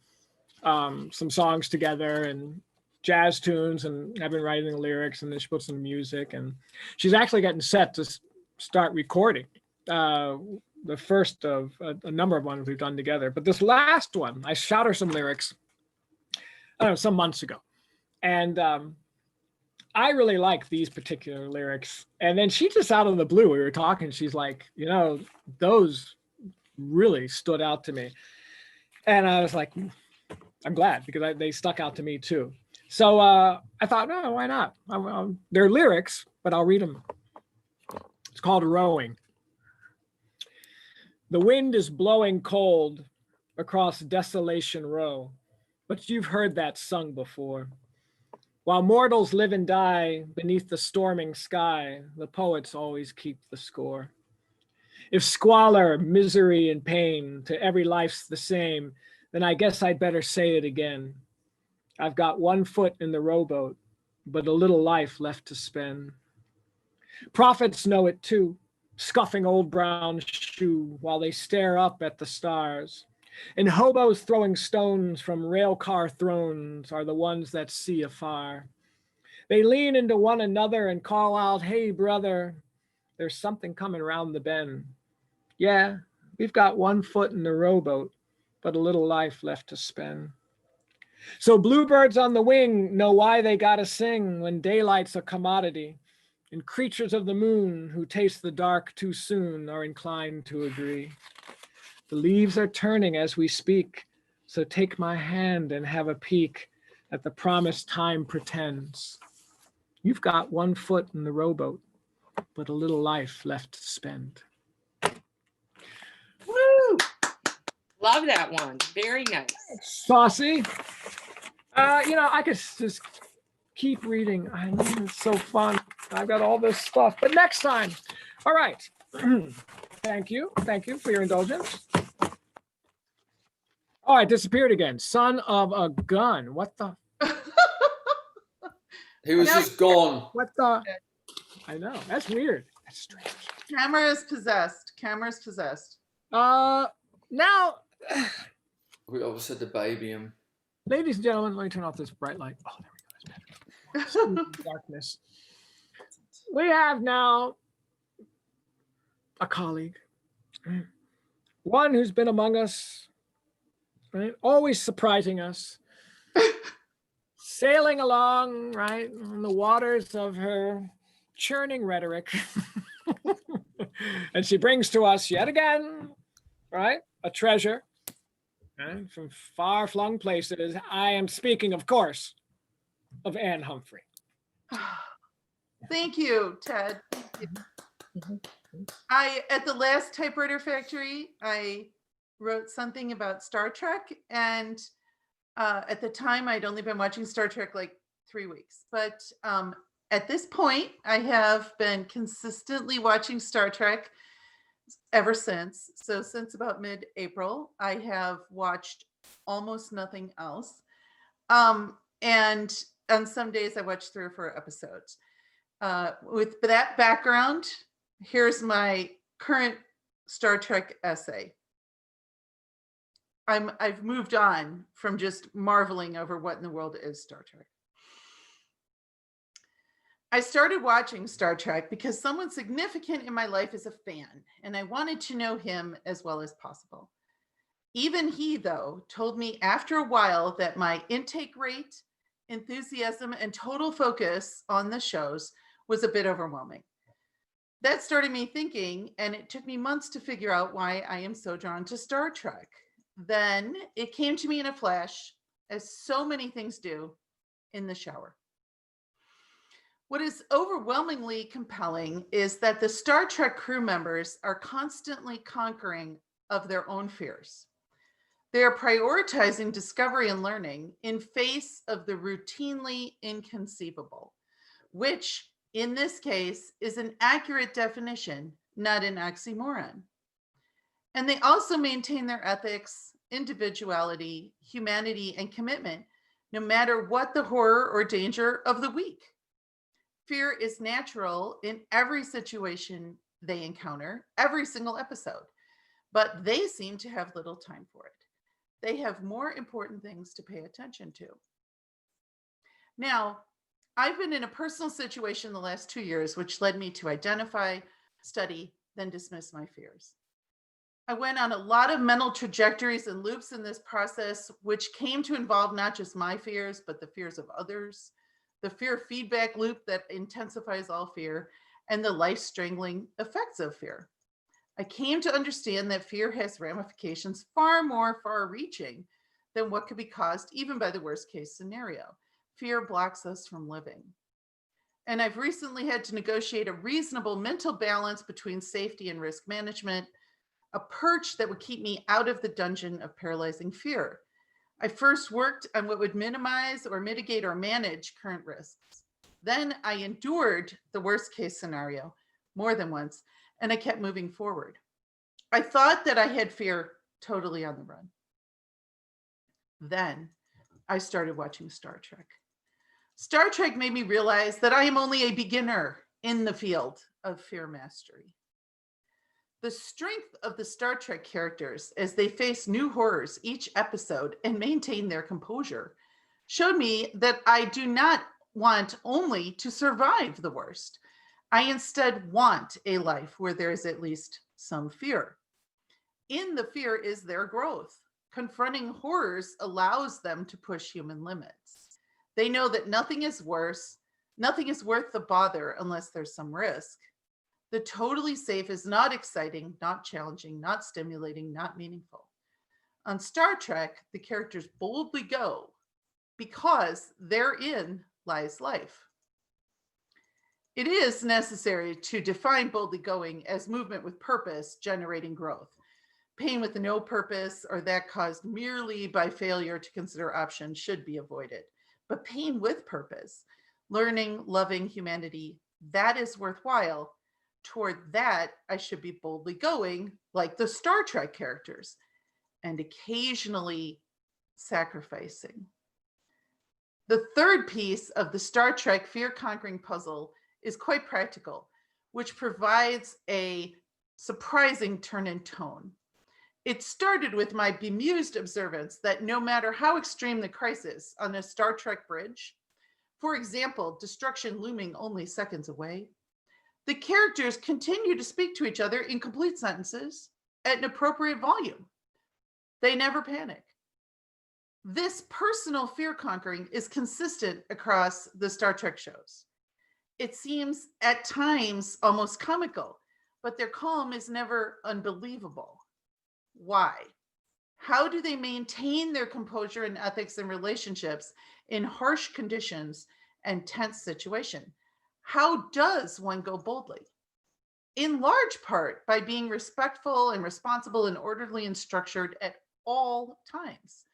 some songs together and jazz tunes, and have been writing the lyrics, and then she puts in the music, and she's actually getting set to start recording the first of a number of ones we've done together. But this last one, I shot her some lyrics, I don't know, some months ago. And I really like these particular lyrics. And then she just out of the blue, we were talking, she's like, you know, those really stood out to me. And I was like, I'm glad, because they stuck out to me too. So I thought, no, why not? They're lyrics, but I'll read them. It's called Rowing. The wind is blowing cold across Desolation Row, but you've heard that sung before. While mortals live and die beneath the storming sky, the poets always keep the score. If squalor, misery, and pain to every life's the same, then I guess I'd better say it again. I've got one foot in the rowboat, but a little life left to spend. Prophets know it too, scuffing old brown shoe while they stare up at the stars. And hobos throwing stones from railcar thrones are the ones that see afar. They lean into one another and call out, hey, brother, there's something coming round the bend. Yeah, we've got one foot in the rowboat, but a little life left to spend. So bluebirds on the wing know why they gotta sing when daylight's a commodity. And creatures of the moon who taste the dark too soon are inclined to agree. The leaves are turning as we speak, so take my hand and have a peek at the promise time pretends. You've got one foot in the rowboat, but a little life left to spend. Woo! Love that one. Very nice. Saucy. You know, I could just keep reading. I mean, it's so fun. I've got all this stuff, but next time. All right. Thank you. Thank you for your indulgence. Oh, I disappeared again. Son of a gun. What the? He was just gone. What the? I know. That's weird. That's strange. Camera is possessed. Camera's possessed. Now, We always had to baby him. ladies and gentlemen, let me turn off this bright light. Oh, there we go. That's better. Spooky darkness. We have now a colleague, right? One who's been among us, right? Always surprising us, sailing along, right, on the waters of her churning rhetoric. And she brings to us yet again, right, a treasure, right, from far-flung places. I am speaking, of course, of Anne Humphrey. Thank you, Ted. Thank you. At the last Typewriter Factory, I wrote something about Star Trek, and at the time I'd only been watching Star Trek like 3 weeks, but at this point I have been consistently watching Star Trek ever since. So since about mid-April, I have watched almost nothing else. And on some days I watch 3 or 4 episodes. With that background, here's my current Star Trek essay. I've moved on from just marveling over what in the world is Star Trek. I started watching Star Trek because someone significant in my life is a fan, and I wanted to know him as well as possible. Even he, though, told me after a while that my intake rate, enthusiasm, and total focus on the shows was a bit overwhelming. That started me thinking, and it took me months to figure out why I am so drawn to Star Trek. Then it came to me in a flash, as so many things do, in the shower. What is overwhelmingly compelling is that the Star Trek crew members are constantly conquering of their own fears. They are prioritizing discovery and learning in face of the routinely inconceivable, which in this case is an accurate definition, not an oxymoron. And they also maintain their ethics, individuality, humanity, and commitment, no matter what the horror or danger of the week. Fear is natural in every situation they encounter, every single episode, but they seem to have little time for it. They have more important things to pay attention to. Now, I've been in a personal situation the last 2 years, which led me to identify, study, then dismiss my fears. I went on a lot of mental trajectories and loops in this process, which came to involve not just my fears, but the fears of others, the fear feedback loop that intensifies all fear, and the life strangling effects of fear. I came to understand that fear has ramifications far more far reaching than what could be caused even by the worst case scenario. Fear blocks us from living. And I've recently had to negotiate a reasonable mental balance between safety and risk management, a perch that would keep me out of the dungeon of paralyzing fear. I first worked on what would minimize or mitigate or manage current risks. Then I endured the worst case scenario more than once, and I kept moving forward. I thought that I had fear totally on the run. Then I started watching Star Trek. Star Trek made me realize that I am only a beginner in the field of fear mastery. The strength of the Star Trek characters as they face new horrors each episode and maintain their composure showed me that I do not want only to survive the worst. I instead want a life where there is at least some fear. In the fear is their growth. Confronting horrors allows them to push human limits. They know that nothing is worth the bother unless there's some risk. The totally safe is not exciting, not challenging, not stimulating, not meaningful. On Star Trek, the characters boldly go because therein lies life. It is necessary to define boldly going as movement with purpose, generating growth. Pain with no purpose or that caused merely by failure to consider options should be avoided. But pain with purpose, learning, loving humanity, that is worthwhile. Toward that, I should be boldly going, like the Star Trek characters, and occasionally sacrificing. The third piece of the Star Trek fear-conquering puzzle is quite practical, which provides a surprising turn in tone. It started with my bemused observance that no matter how extreme the crisis on a Star Trek bridge, for example, destruction looming only seconds away, the characters continue to speak to each other in complete sentences at an appropriate volume. They never panic. This personal fear conquering is consistent across the Star Trek shows. It seems at times almost comical, but their calm is never unbelievable. Why? How do they maintain their composure and ethics and relationships in harsh conditions and tense situations? How does one go boldly? In large part by being respectful and responsible and orderly and structured at all times.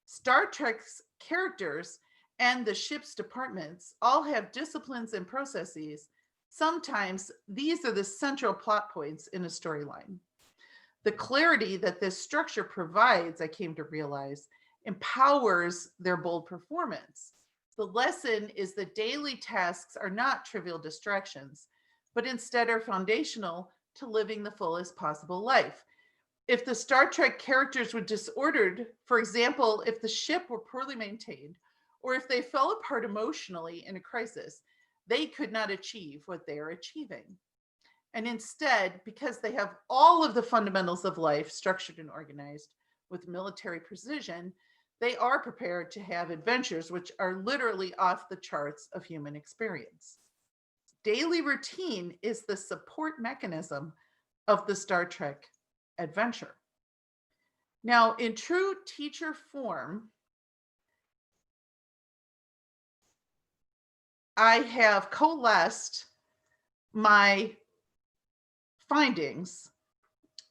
Star Trek's characters and the ship's departments all have disciplines and processes. Sometimes these are the central plot points in a storyline. The clarity that this structure provides, I came to realize, empowers their bold performance. The lesson is that daily tasks are not trivial distractions, but instead are foundational to living the fullest possible life. If the Star Trek characters were disordered, for example, if the ship were poorly maintained, or if they fell apart emotionally in a crisis, they could not achieve what they are achieving. And instead, because they have all of the fundamentals of life structured and organized with military precision, they are prepared to have adventures which are literally off the charts of human experience. Daily routine is the support mechanism of the Star Trek adventure. Now, in true teacher form, I have coalesced my findings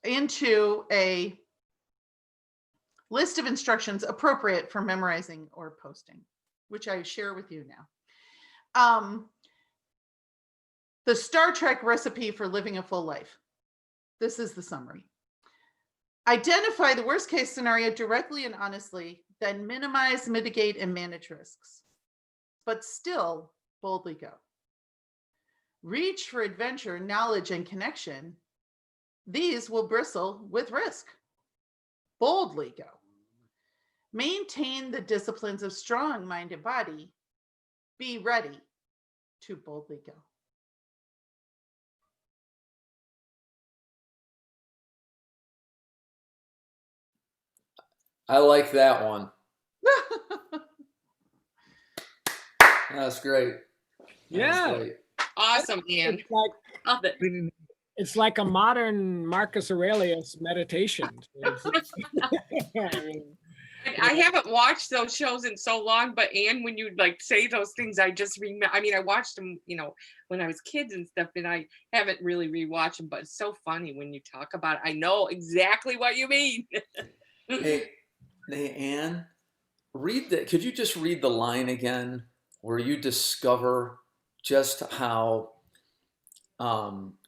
into a list of instructions appropriate for memorizing or posting, which I share with you now. The Star Trek recipe for living a full life. This is the summary. Identify the worst case scenario directly and honestly, then minimize, mitigate, and manage risks, but still boldly go. reach for adventure, knowledge, and connection, these will bristle with risk. Boldly go. Maintain the disciplines of strong mind and body. Be ready to boldly go. I like that one. That's great. Yeah. That's great. Awesome, Ann. It's like Love it. it's like a modern Marcus Aurelius meditation. I mean, I haven't watched those shows in so long, but Ann, when you like say those things, I just remember. I mean, I watched them, you know, when I was kids and stuff, and I haven't really rewatched them. But it's so funny when you talk about it. I know exactly what you mean. Hey, Ann, read that. Could you just read the line again where you discover just how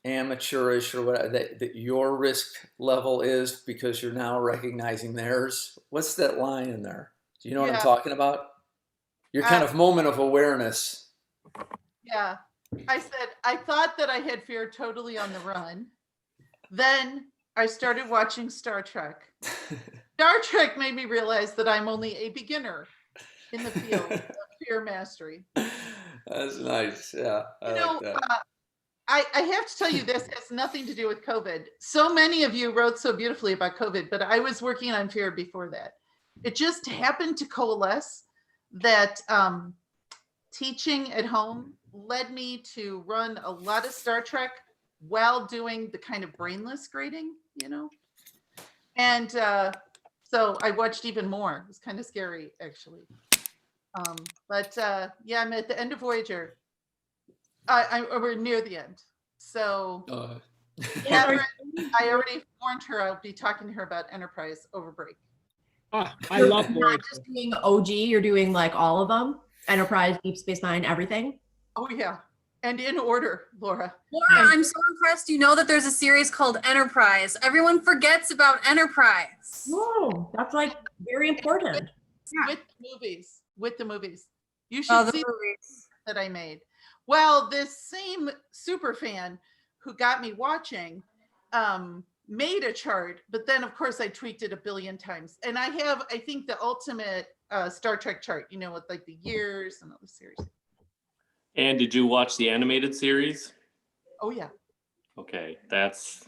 amateurish or what that your risk level is because you're now recognizing theirs? What's that line in there? Do you know what I'm talking about? Your kind of moment of awareness. Yeah. I said, I thought that I had fear totally on the run. Then I started watching Star Trek. Star Trek made me realize that I'm only a beginner in the field of fear mastery. That's nice. Yeah, I like that. I have to tell you, this has nothing to do with COVID. So many of you wrote so beautifully about COVID, but I was working on fear before that. It just happened to coalesce that teaching at home led me to run a lot of Star Trek while doing the kind of brainless grading, you know? And so I watched even more. It was kind of scary, actually. But yeah, I'm at the end of Voyager. We're near the end. So Catherine, I already warned her I'll be talking to her about Enterprise over break. oh, I love You're Voyager. not just doing OG, you're doing like all of them. Enterprise, Deep Space Nine, everything. Oh yeah. And in order, Laura. Laura, I'm so impressed. You know that there's a series called Enterprise. Everyone forgets about Enterprise. Whoa, that's like very important. Yeah. With the movies. You should see movies that I made. Well, this same super fan who got me watching made a chart, but then of course I tweaked it a billion times. And I have, I think, the ultimate Star Trek chart, you know, with like the years and all the series. And did you watch the animated series? Oh yeah. Okay, that's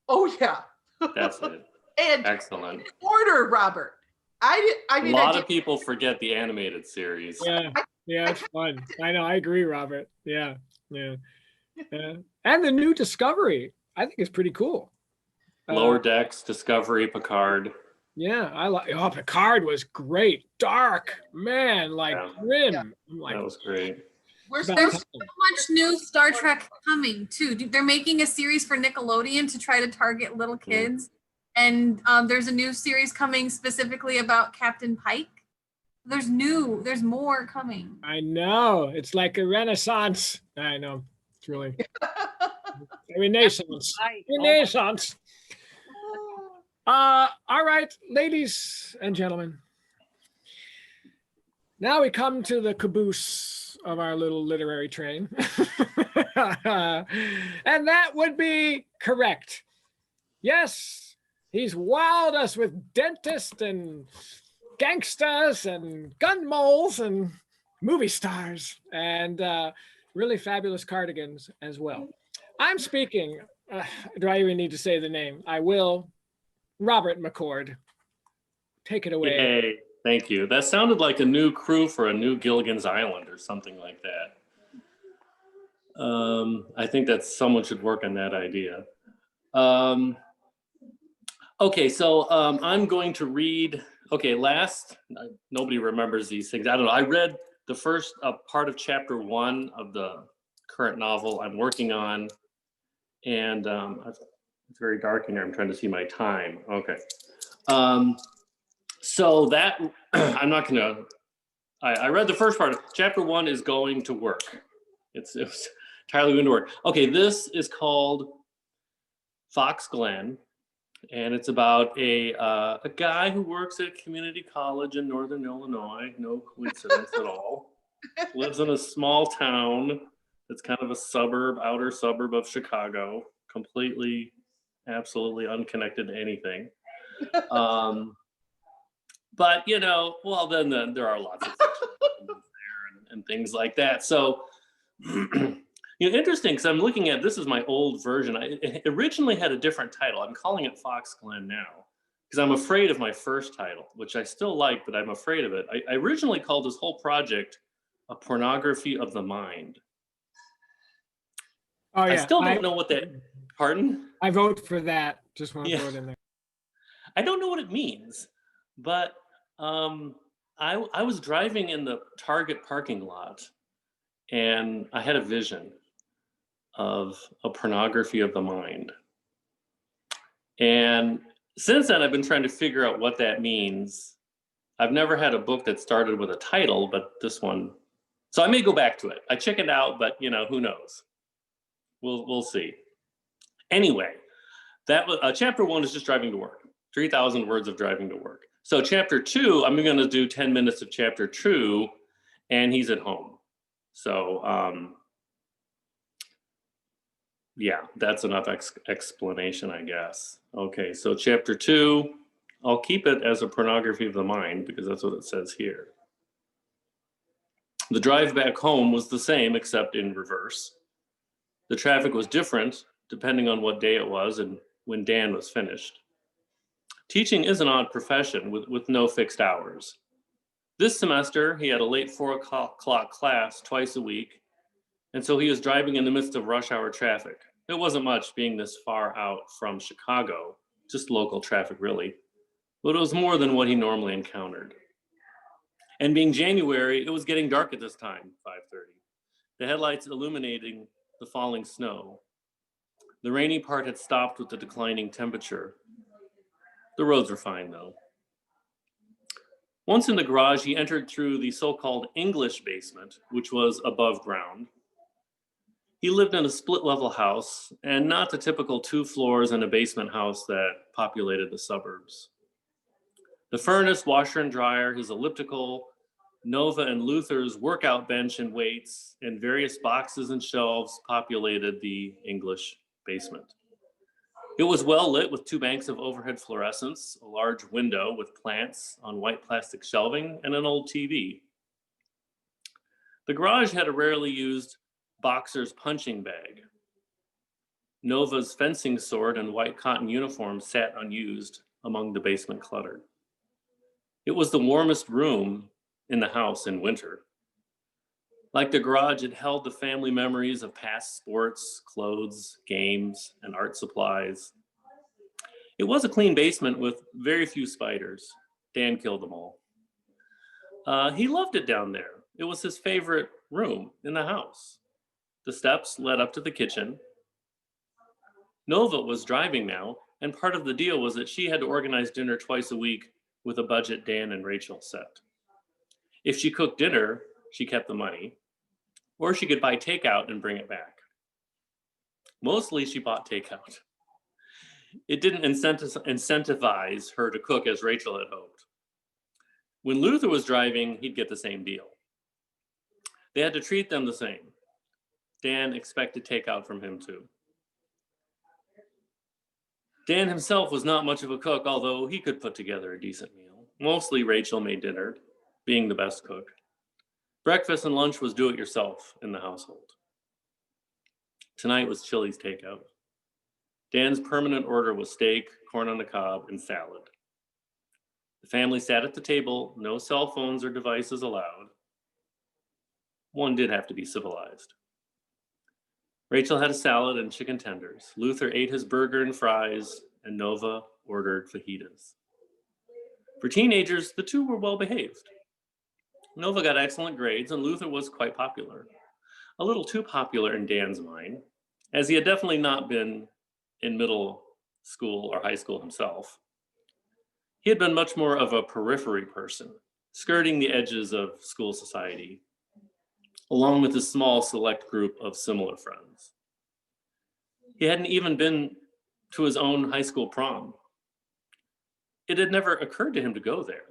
Oh yeah. that's it. And Excellent. order, Robert. I mean, a lot of people forget the animated series. Yeah, yeah, it's fun. I know. I agree, Robert. Yeah. And the new Discovery, I think, is pretty cool. Lower Decks, Discovery, Picard. Yeah, I like. Oh, Picard was great. Dark, man, like grim. I'm like, That was great. There's There's so much new Star Trek coming too. They're making a series for Nickelodeon to try to target little kids. And there's a new series coming specifically about Captain Pike. There's more coming. I know. It's like a renaissance. I know. It's really a renaissance. Renaissance. All right, ladies and gentlemen. Now we come to the caboose of our little literary train. And that would be correct. Yes, he's wowed us with dentists and gangsters and gun moles and movie stars and really fabulous cardigans as well. I'm speaking, do I even need to say the name? I will. Robert McCord. Take it away. Yay. Thank you. That sounded like a new crew for a new Gilligan's Island or something like that. I think that someone should work on that idea. Okay, so I'm going to read, nobody remembers these things. I don't know. I read the first part of chapter 1 of the current novel I'm working on. And it's very dark in here. I'm trying to see my time. Okay. So that, I'm not going to, I read the first part. Chapter 1 is going to work. It was entirely going to work. Okay, this is called Fox Glen. And it's about a guy who works at a community college in Northern Illinois. No coincidence at all. Lives in a small town It's kind of a suburb, outer suburb of Chicago, completely, absolutely unconnected to anything. But well, then there are lots of things there and things like that. So, interesting, because I'm looking at, this is my old version. It originally had a different title. I'm calling it Fox Glen now because I'm afraid of my first title, which I still like, but I'm afraid of it. I originally called this whole project A Pornography of the Mind. Oh yeah. I still don't know what that, pardon? I vote for that. Just want to throw it in there. I don't know what it means, but I was driving in the Target parking lot and I had a vision of a pornography of the mind. And since then, I've been trying to figure out what that means. I've never had a book that started with a title, but this one, so I may go back to it. I chickened out, but who knows? We'll see. Anyway, that was chapter 1 is just driving to work. 3,000 words of driving to work. So chapter 2, I'm going to do 10 minutes of chapter 2, and he's at home. So yeah, that's enough explanation, I guess. Okay, so chapter 2, I'll keep it as a pornography of the mind because that's what it says here. The drive back home was the same except in reverse. The traffic was different depending on what day it was and when Dan was finished. Teaching is an odd profession with no fixed hours. This semester, he had a late 4 o'clock class twice a week, and so he was driving in the midst of rush hour traffic. It wasn't much being this far out from Chicago, just local traffic really, but it was more than what he normally encountered. And being January, it was getting dark at this time, 5:30. The headlights illuminating the falling snow. The rainy part had stopped with the declining temperature. The roads were fine though. Once in the garage, he entered through the so-called English basement, which was above ground. He lived in a split-level house and not the typical 2 floors and a basement house that populated the suburbs. The furnace, washer and dryer, his elliptical, Nova and Luther's workout bench and weights, and various boxes and shelves populated the English basement. It was well lit with 2 banks of overhead fluorescence, a large window with plants on white plastic shelving, and an old TV. The garage had a rarely used boxer's punching bag. Nova's fencing sword and white cotton uniform sat unused among the basement clutter. It was the warmest room in the house in winter. Like the garage, it held the family memories of past sports, clothes, games, and art supplies. It was a clean basement with very few spiders. Dan killed them all. He loved it down there. It was his favorite room in the house. The steps led up to the kitchen. Nova was driving now, and part of the deal was that she had to organize dinner twice a week with a budget Dan and Rachel set. If she cooked dinner, she kept the money, or she could buy takeout and bring it back. Mostly she bought takeout. It didn't incentivize her to cook as Rachel had hoped. When Luther was driving, he'd get the same deal. They had to treat them the same. Dan expected takeout from him too. Dan himself was not much of a cook, although he could put together a decent meal. Mostly Rachel made dinner, being the best cook. Breakfast and lunch was do-it-yourself in the household. Tonight was Chili's takeout. Dan's permanent order was steak, corn on the cob, and salad. The family sat at the table, no cell phones or devices allowed. One did have to be civilized. Rachel had a salad and chicken tenders. Luther ate his burger and fries, and Nova ordered fajitas. For teenagers, the two were well behaved. Nova got excellent grades, and Luther was quite popular. A little too popular in Dan's mind, as he had definitely not been in middle school or high school himself. He had been much more of a periphery person, skirting the edges of school society, along with a small select group of similar friends. He hadn't even been to his own high school prom. It had never occurred to him to go there,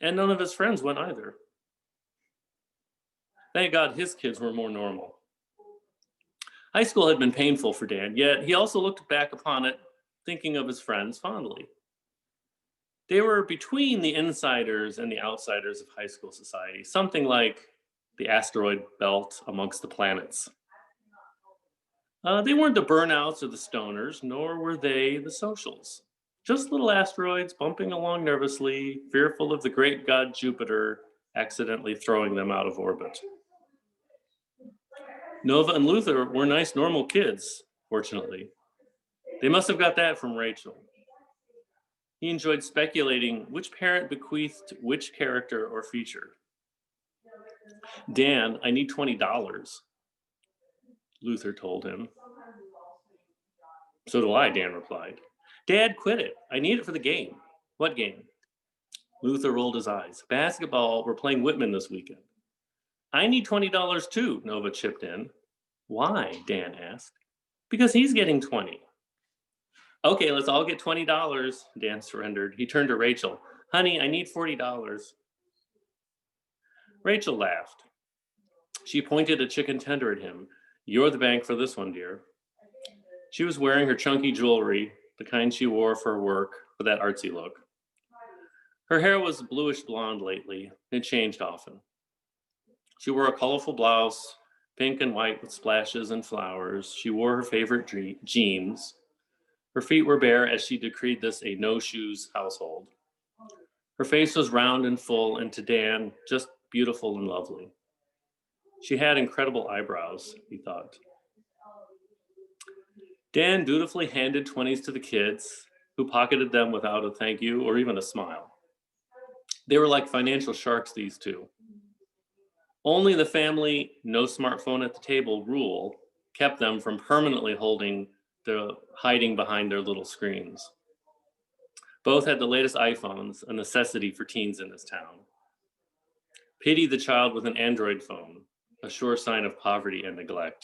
and none of his friends went either. Thank God his kids were more normal. High school had been painful for Dan, yet he also looked back upon it, thinking of his friends fondly. They were between the insiders and the outsiders of high school society, something like the asteroid belt amongst the planets. They weren't the burnouts or the stoners, nor were they the socials. Just little asteroids bumping along nervously, fearful of the great god Jupiter accidentally throwing them out of orbit. Nova and Luther were nice, normal kids, fortunately. They must have got that from Rachel. He enjoyed speculating which parent bequeathed which character or feature. Dan, I need $20, Luther told him. So do I, Dan replied. Dad, quit it. I need it for the game. What game? Luther rolled his eyes. Basketball, we're playing Whitman this weekend. I need $20 too, Nova chipped in. Why? Dan asked. Because he's getting 20. Okay, let's all get $20, Dan surrendered. He turned to Rachel. Honey, I need $40. Rachel laughed. She pointed a chicken tender at him. You're the bank for this one, dear. She was wearing her chunky jewelry, the kind she wore for work, for that artsy look. Her hair was bluish blonde lately. It changed often. She wore a colorful blouse, pink and white with splashes and flowers. She wore her favorite jeans. Her feet were bare as she decreed this a no-shoes household. Her face was round and full, and to Dan, just beautiful and lovely. She had incredible eyebrows, he thought. Dan dutifully handed 20s to the kids, who pocketed them without a thank you or even a smile. They were like financial sharks, these two. Only the family no smartphone at the table rule kept them from permanently hiding behind their little screens. Both had the latest iPhones, a necessity for teens in this town. Pity the child with an Android phone, a sure sign of poverty and neglect.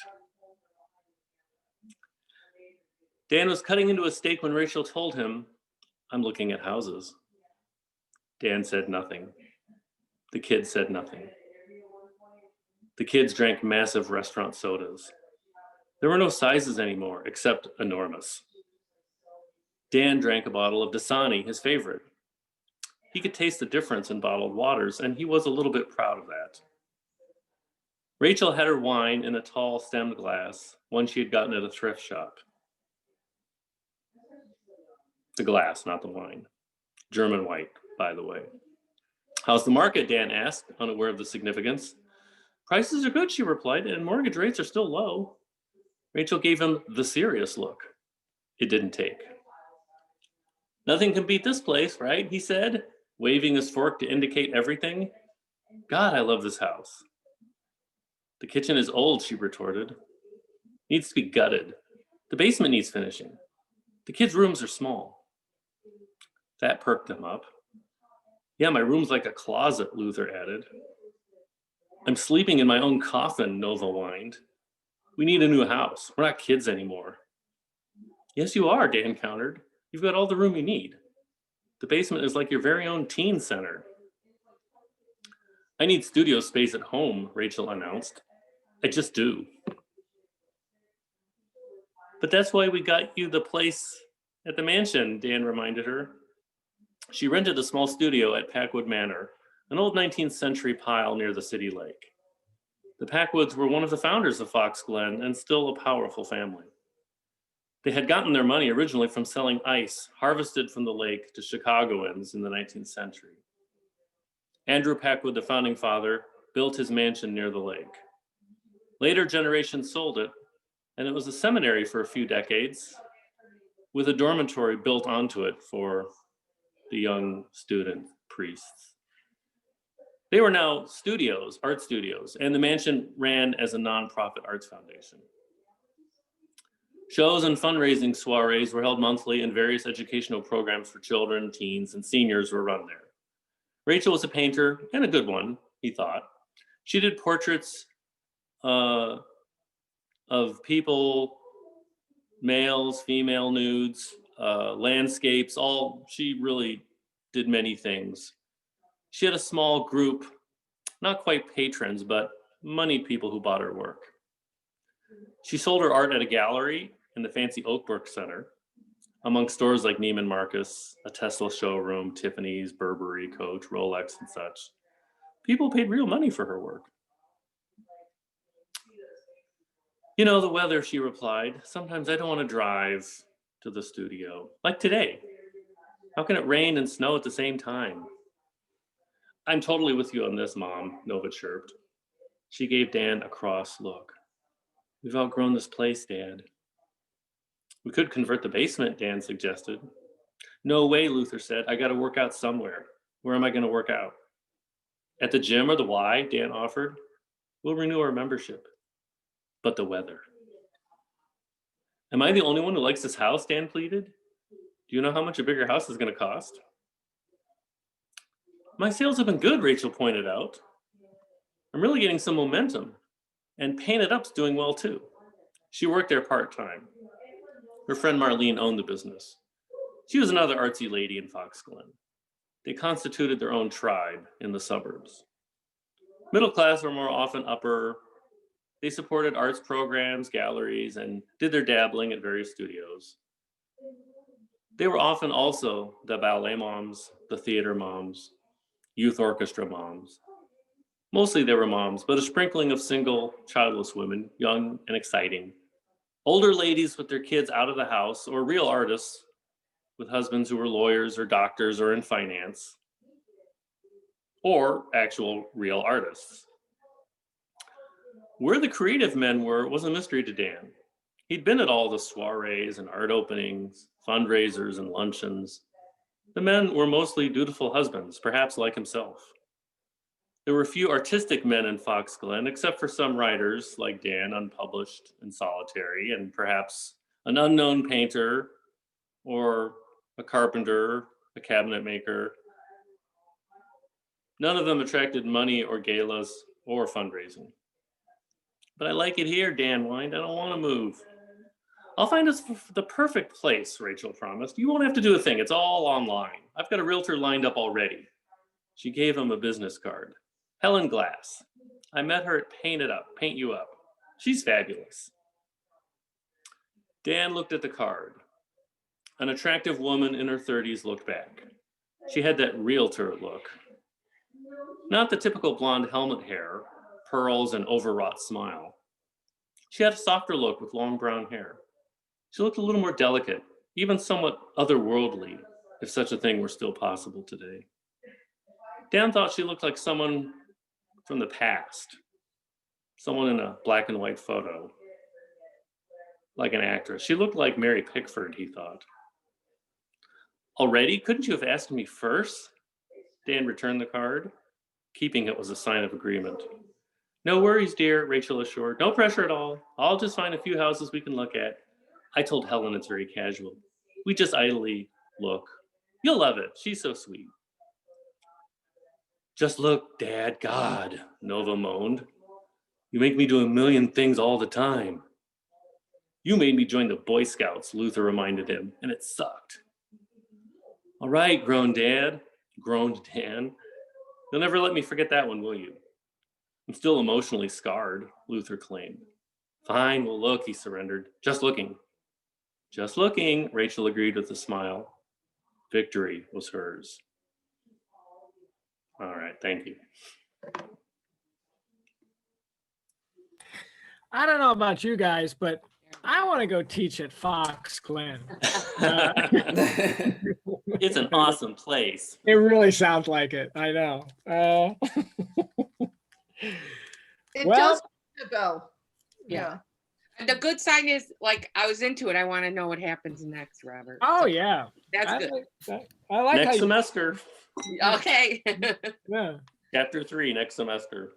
Dan was cutting into a steak when Rachel told him, I'm looking at houses. Dan said nothing. The kids said nothing. The kids drank massive restaurant sodas. There were no sizes anymore, except enormous. Dan drank a bottle of Dasani, his favorite. He could taste the difference in bottled waters, and he was a little bit proud of that. Rachel had her wine in a tall stemmed glass, one she had gotten at a thrift shop. The glass, not the wine. German white, by the way. How's the market? Dan asked, unaware of the significance. Prices are good, she replied, and mortgage rates are still low. Rachel gave him the serious look. It didn't take. Nothing can beat this place, right? He said, waving his fork to indicate everything. God, I love this house. The kitchen is old, she retorted. Needs to be gutted. The basement needs finishing. The kids' rooms are small. That perked them up. Yeah, my room's like a closet, Luther added. I'm sleeping in my own coffin, Nova whined. We need a new house. We're not kids anymore. Yes, you are, Dan countered. You've got all the room you need. The basement is like your very own teen center. I need studio space at home, Rachel announced. I just do. But that's why we got you the place at the mansion, Dan reminded her. She rented a small studio at Packwoods Manor, an old 19th century pile near the city lake. The Packwoods were one of the founders of Fox Glen and still a powerful family. They had gotten their money originally from selling ice harvested from the lake to Chicagoans in the 19th century. Andrew Packwood, the founding father, built his mansion near the lake. Later generations sold it, and it was a seminary for a few decades, with a dormitory built onto it for the young student priests. They were now studios, art studios, and the mansion ran as a nonprofit arts foundation. Shows and fundraising soirees were held monthly, and various educational programs for children, teens, and seniors were run there. Rachel was a painter, and a good one, he thought. She did portraits of people, males, female nudes, landscapes, she really did many things. She had a small group, not quite patrons, but moneyed people who bought her work. She sold her art at a gallery in the fancy Oakbrook Center, among stores like Neiman Marcus, a Tesla showroom, Tiffany's, Burberry, Coach, Rolex, and such. People paid real money for her work. You know, the weather, she replied. Sometimes I don't want to drive to the studio, like today. How can it rain and snow at the same time? I'm totally with you on this, Mom, Nova chirped. She gave Dan a cross look. We've outgrown this place, Dad. We could convert the basement, Dan suggested. No way, Luther said. I got to work out somewhere. Where am I going to work out? At the gym or the Y, Dan offered. We'll renew our membership. But the weather. Am I the only one who likes this house, Dan pleaded? Do you know how much a bigger house is going to cost? My sales have been good, Rachel pointed out. I'm really getting some momentum. And Paint It Up's doing well too. She worked there part-time. Her friend Marlene owned the business. She was another artsy lady in Fox Glen. They constituted their own tribe in the suburbs. Middle class were more often upper. They supported arts programs, galleries, and did their dabbling at various studios. They were often also the ballet moms, the theater moms, youth orchestra moms. Mostly they were moms, but a sprinkling of single, childless women, young and exciting. Older ladies with their kids out of the house, or real artists with husbands who were lawyers or doctors or in finance, or actual real artists. Where the creative men were was a mystery to Dan. He'd been at all the soirees and art openings, fundraisers and luncheons. The men were mostly dutiful husbands, perhaps like himself. There were few artistic men in Fox Glen, except for some writers like Dan, unpublished and solitary, and perhaps an unknown painter or a carpenter, a cabinet maker. None of them attracted money or galas or fundraising. But I like it here, Dan whined. I don't want to move. I'll find us the perfect place, Rachel promised. You won't have to do a thing. It's all online. I've got a realtor lined up already. She gave him a business card. Helen Glass. I met her at Paint It Up, Paint You Up. She's fabulous. Dan looked at the card. An attractive woman in her 30s looked back. She had that realtor look. Not the typical blonde helmet hair, pearls, and overwrought smile. She had a softer look with long brown hair. She looked a little more delicate, even somewhat otherworldly, if such a thing were still possible today. Dan thought she looked like someone from the past, someone in a black and white photo, like an actress. She looked like Mary Pickford, he thought. Already? Couldn't you have asked me first? Dan returned the card. Keeping it was a sign of agreement. No worries, dear, Rachel assured. No pressure at all. I'll just find a few houses we can look at. I told Helen it's very casual. We just idly look. You'll love it. She's so sweet. Just look, Dad. God, Nova moaned. You make me do a million things all the time. You made me join the Boy Scouts, Luther reminded him, and it sucked. All right, groaned Dan. You'll never let me forget that one, will you? I'm still emotionally scarred, Luther claimed. Fine, we'll look, he surrendered. Just looking. Just looking, Rachel agreed with a smile. Victory was hers. All right, thank you. I don't know about you guys, but I want to go teach at Fox Glen. It's an awesome place. It really sounds like it. I know. It Well- does ring a bell. Yeah. And the good sign is, like, I was into it. I want to know what happens next, Robert. Oh So yeah, that's I good. I like how Next you, semester, Okay. yeah. chapter 3, next semester.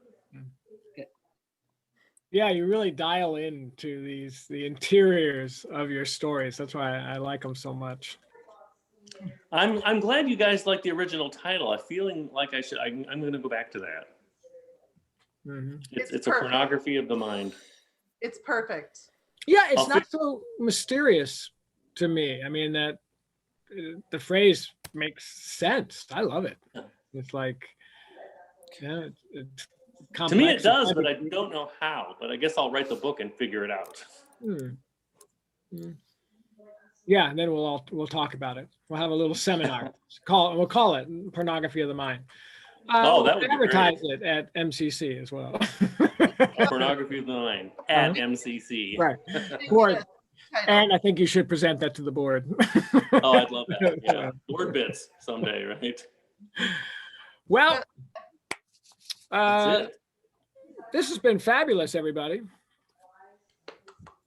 Yeah, you really dial into the interiors of your stories. That's why I like them so much. I'm glad you guys like the original title. I'm feeling like I'm going to go back to that. Mhm. It's It's a perfect. pornography of the mind. It's perfect. Yeah, it's I'll not so mysterious to me. I mean, that the phrase makes sense. I love it. It's like, yeah, it's complex. To me, it does, but I don't know how. But I guess I'll write the book and figure it out. Yeah, and then we'll talk about it. We'll have a little seminar. We'll call it Pornography of the Mind. That would be advertise great. it at MCC as well. Pornography of the Mind at MCC. Right. Board. And I think you should present that to the board. Oh, I'd love that. Yeah, board bits someday, right? Well, That's it. this has been fabulous, everybody.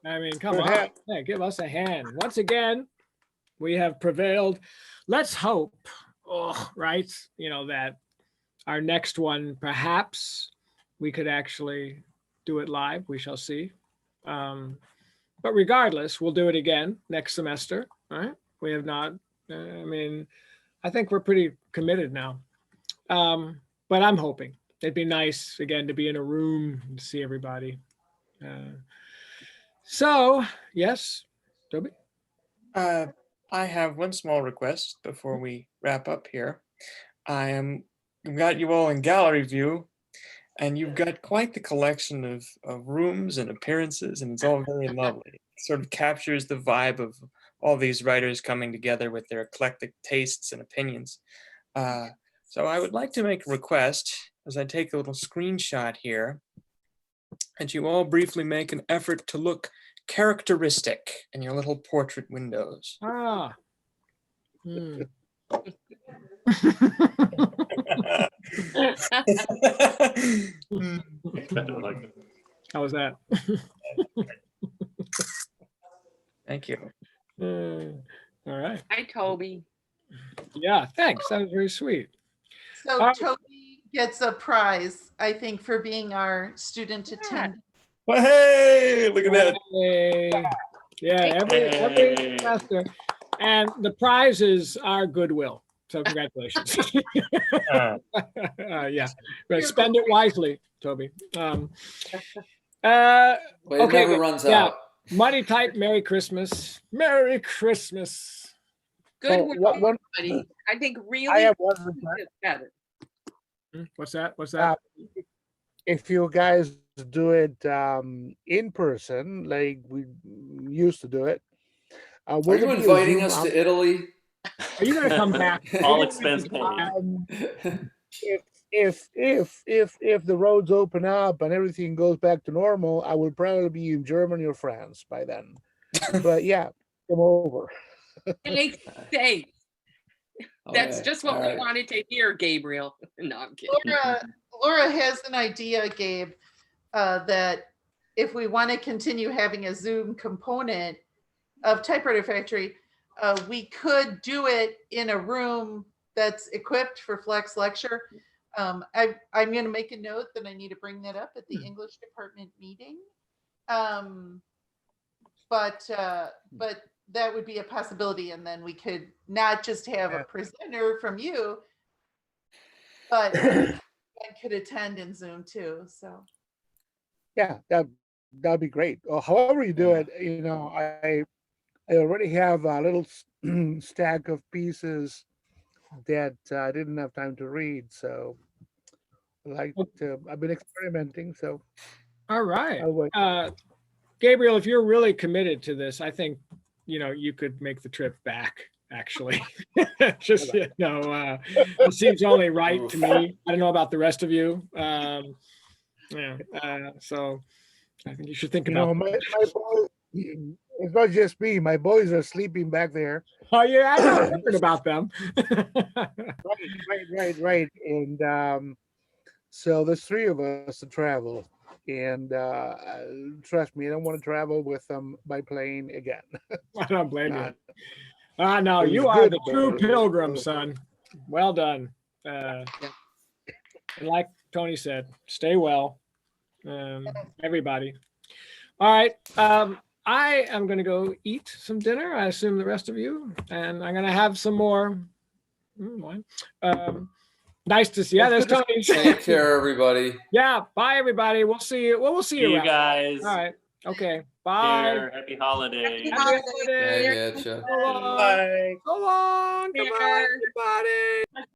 I mean, come on. Yeah, give us a hand. Once again, we have prevailed. Let's hope, right, that our next one, perhaps we could actually do it live. We shall see. But regardless, we'll do it again next semester, right? We have not, I think we're pretty committed now. But I'm hoping it'd be nice, again, to be in a room and see everybody. So, yes, Toby? I have one small request before we wrap up here. I've got you all in gallery view, and you've got quite the collection of rooms and appearances, and it's all very lovely. It sort of captures the vibe of all these writers coming together with their eclectic tastes and opinions. So I would like to make a request, as I take a little screenshot here, and you all briefly make an effort to look characteristic in your little portrait windows. Ah. How was that? Thank you. All right. Hi, Toby. Yeah, thanks. That was very sweet. So Toby gets a prize, I think, for being our student attendant. Well, hey, look at that. Hey. Yeah, every semester. And the prize is our goodwill. So congratulations. Yeah, but spend it wisely, Toby. Well, it okay, never runs out. Money type, Merry Christmas. Merry Christmas. Good So, work, one- everybody. I think really I have one request. better. What's that? What's that? If you guys do it in person, like we used to do it, Are will you there be a inviting Zoom us out- to Italy? Are you going to come back? All expense paid. If the roads open up and everything goes back to normal, I will probably be in Germany or France by then. But yeah, come over. Thanks. That's Okay, just what all we right. wanted to hear, Gabriel. No, I'm kidding. Laura has an idea, Gabe, that if we want to continue having a Zoom component of Typewriter Factory, we could do it in a room that's equipped for Flex Lecture. I'm going to make a note that I need to bring that up at the English department meeting. But that would be a possibility, and then we could not just have a presenter from you, but I could attend in Zoom too. So Yeah, that'd be great. Or however you do it, I already have a little stack of pieces that I didn't have time to read, so I've been experimenting. So All right. I'll wait. Gabriel, if you're really committed to this, I think, you could make the trip back, actually. Just, it seems only right to me. I don't know about the rest of you. So I think you should think about my boys, it's not just me. My boys are sleeping back there. Oh, yeah, I know something about them. Right. And so there's three of us to travel. And trust me, I don't want to travel with them by plane again. I don't blame you. Not- No, it was you are good, the but- true pilgrim, son. Well done. And like Tony said, stay well, everybody. All right. I am going to go eat some dinner. I assume the rest of you, and I'm going to have some more wine. Nice to see you. Yeah, there's Tony. Take care, everybody. Yeah. Bye, everybody. We'll see you. Well, we'll see See you you around. guys. All right. Okay. Take Bye. care. Happy holidays. Happy holidays. I getcha. So long. Bye. So long. Goodbye, Care. everybody.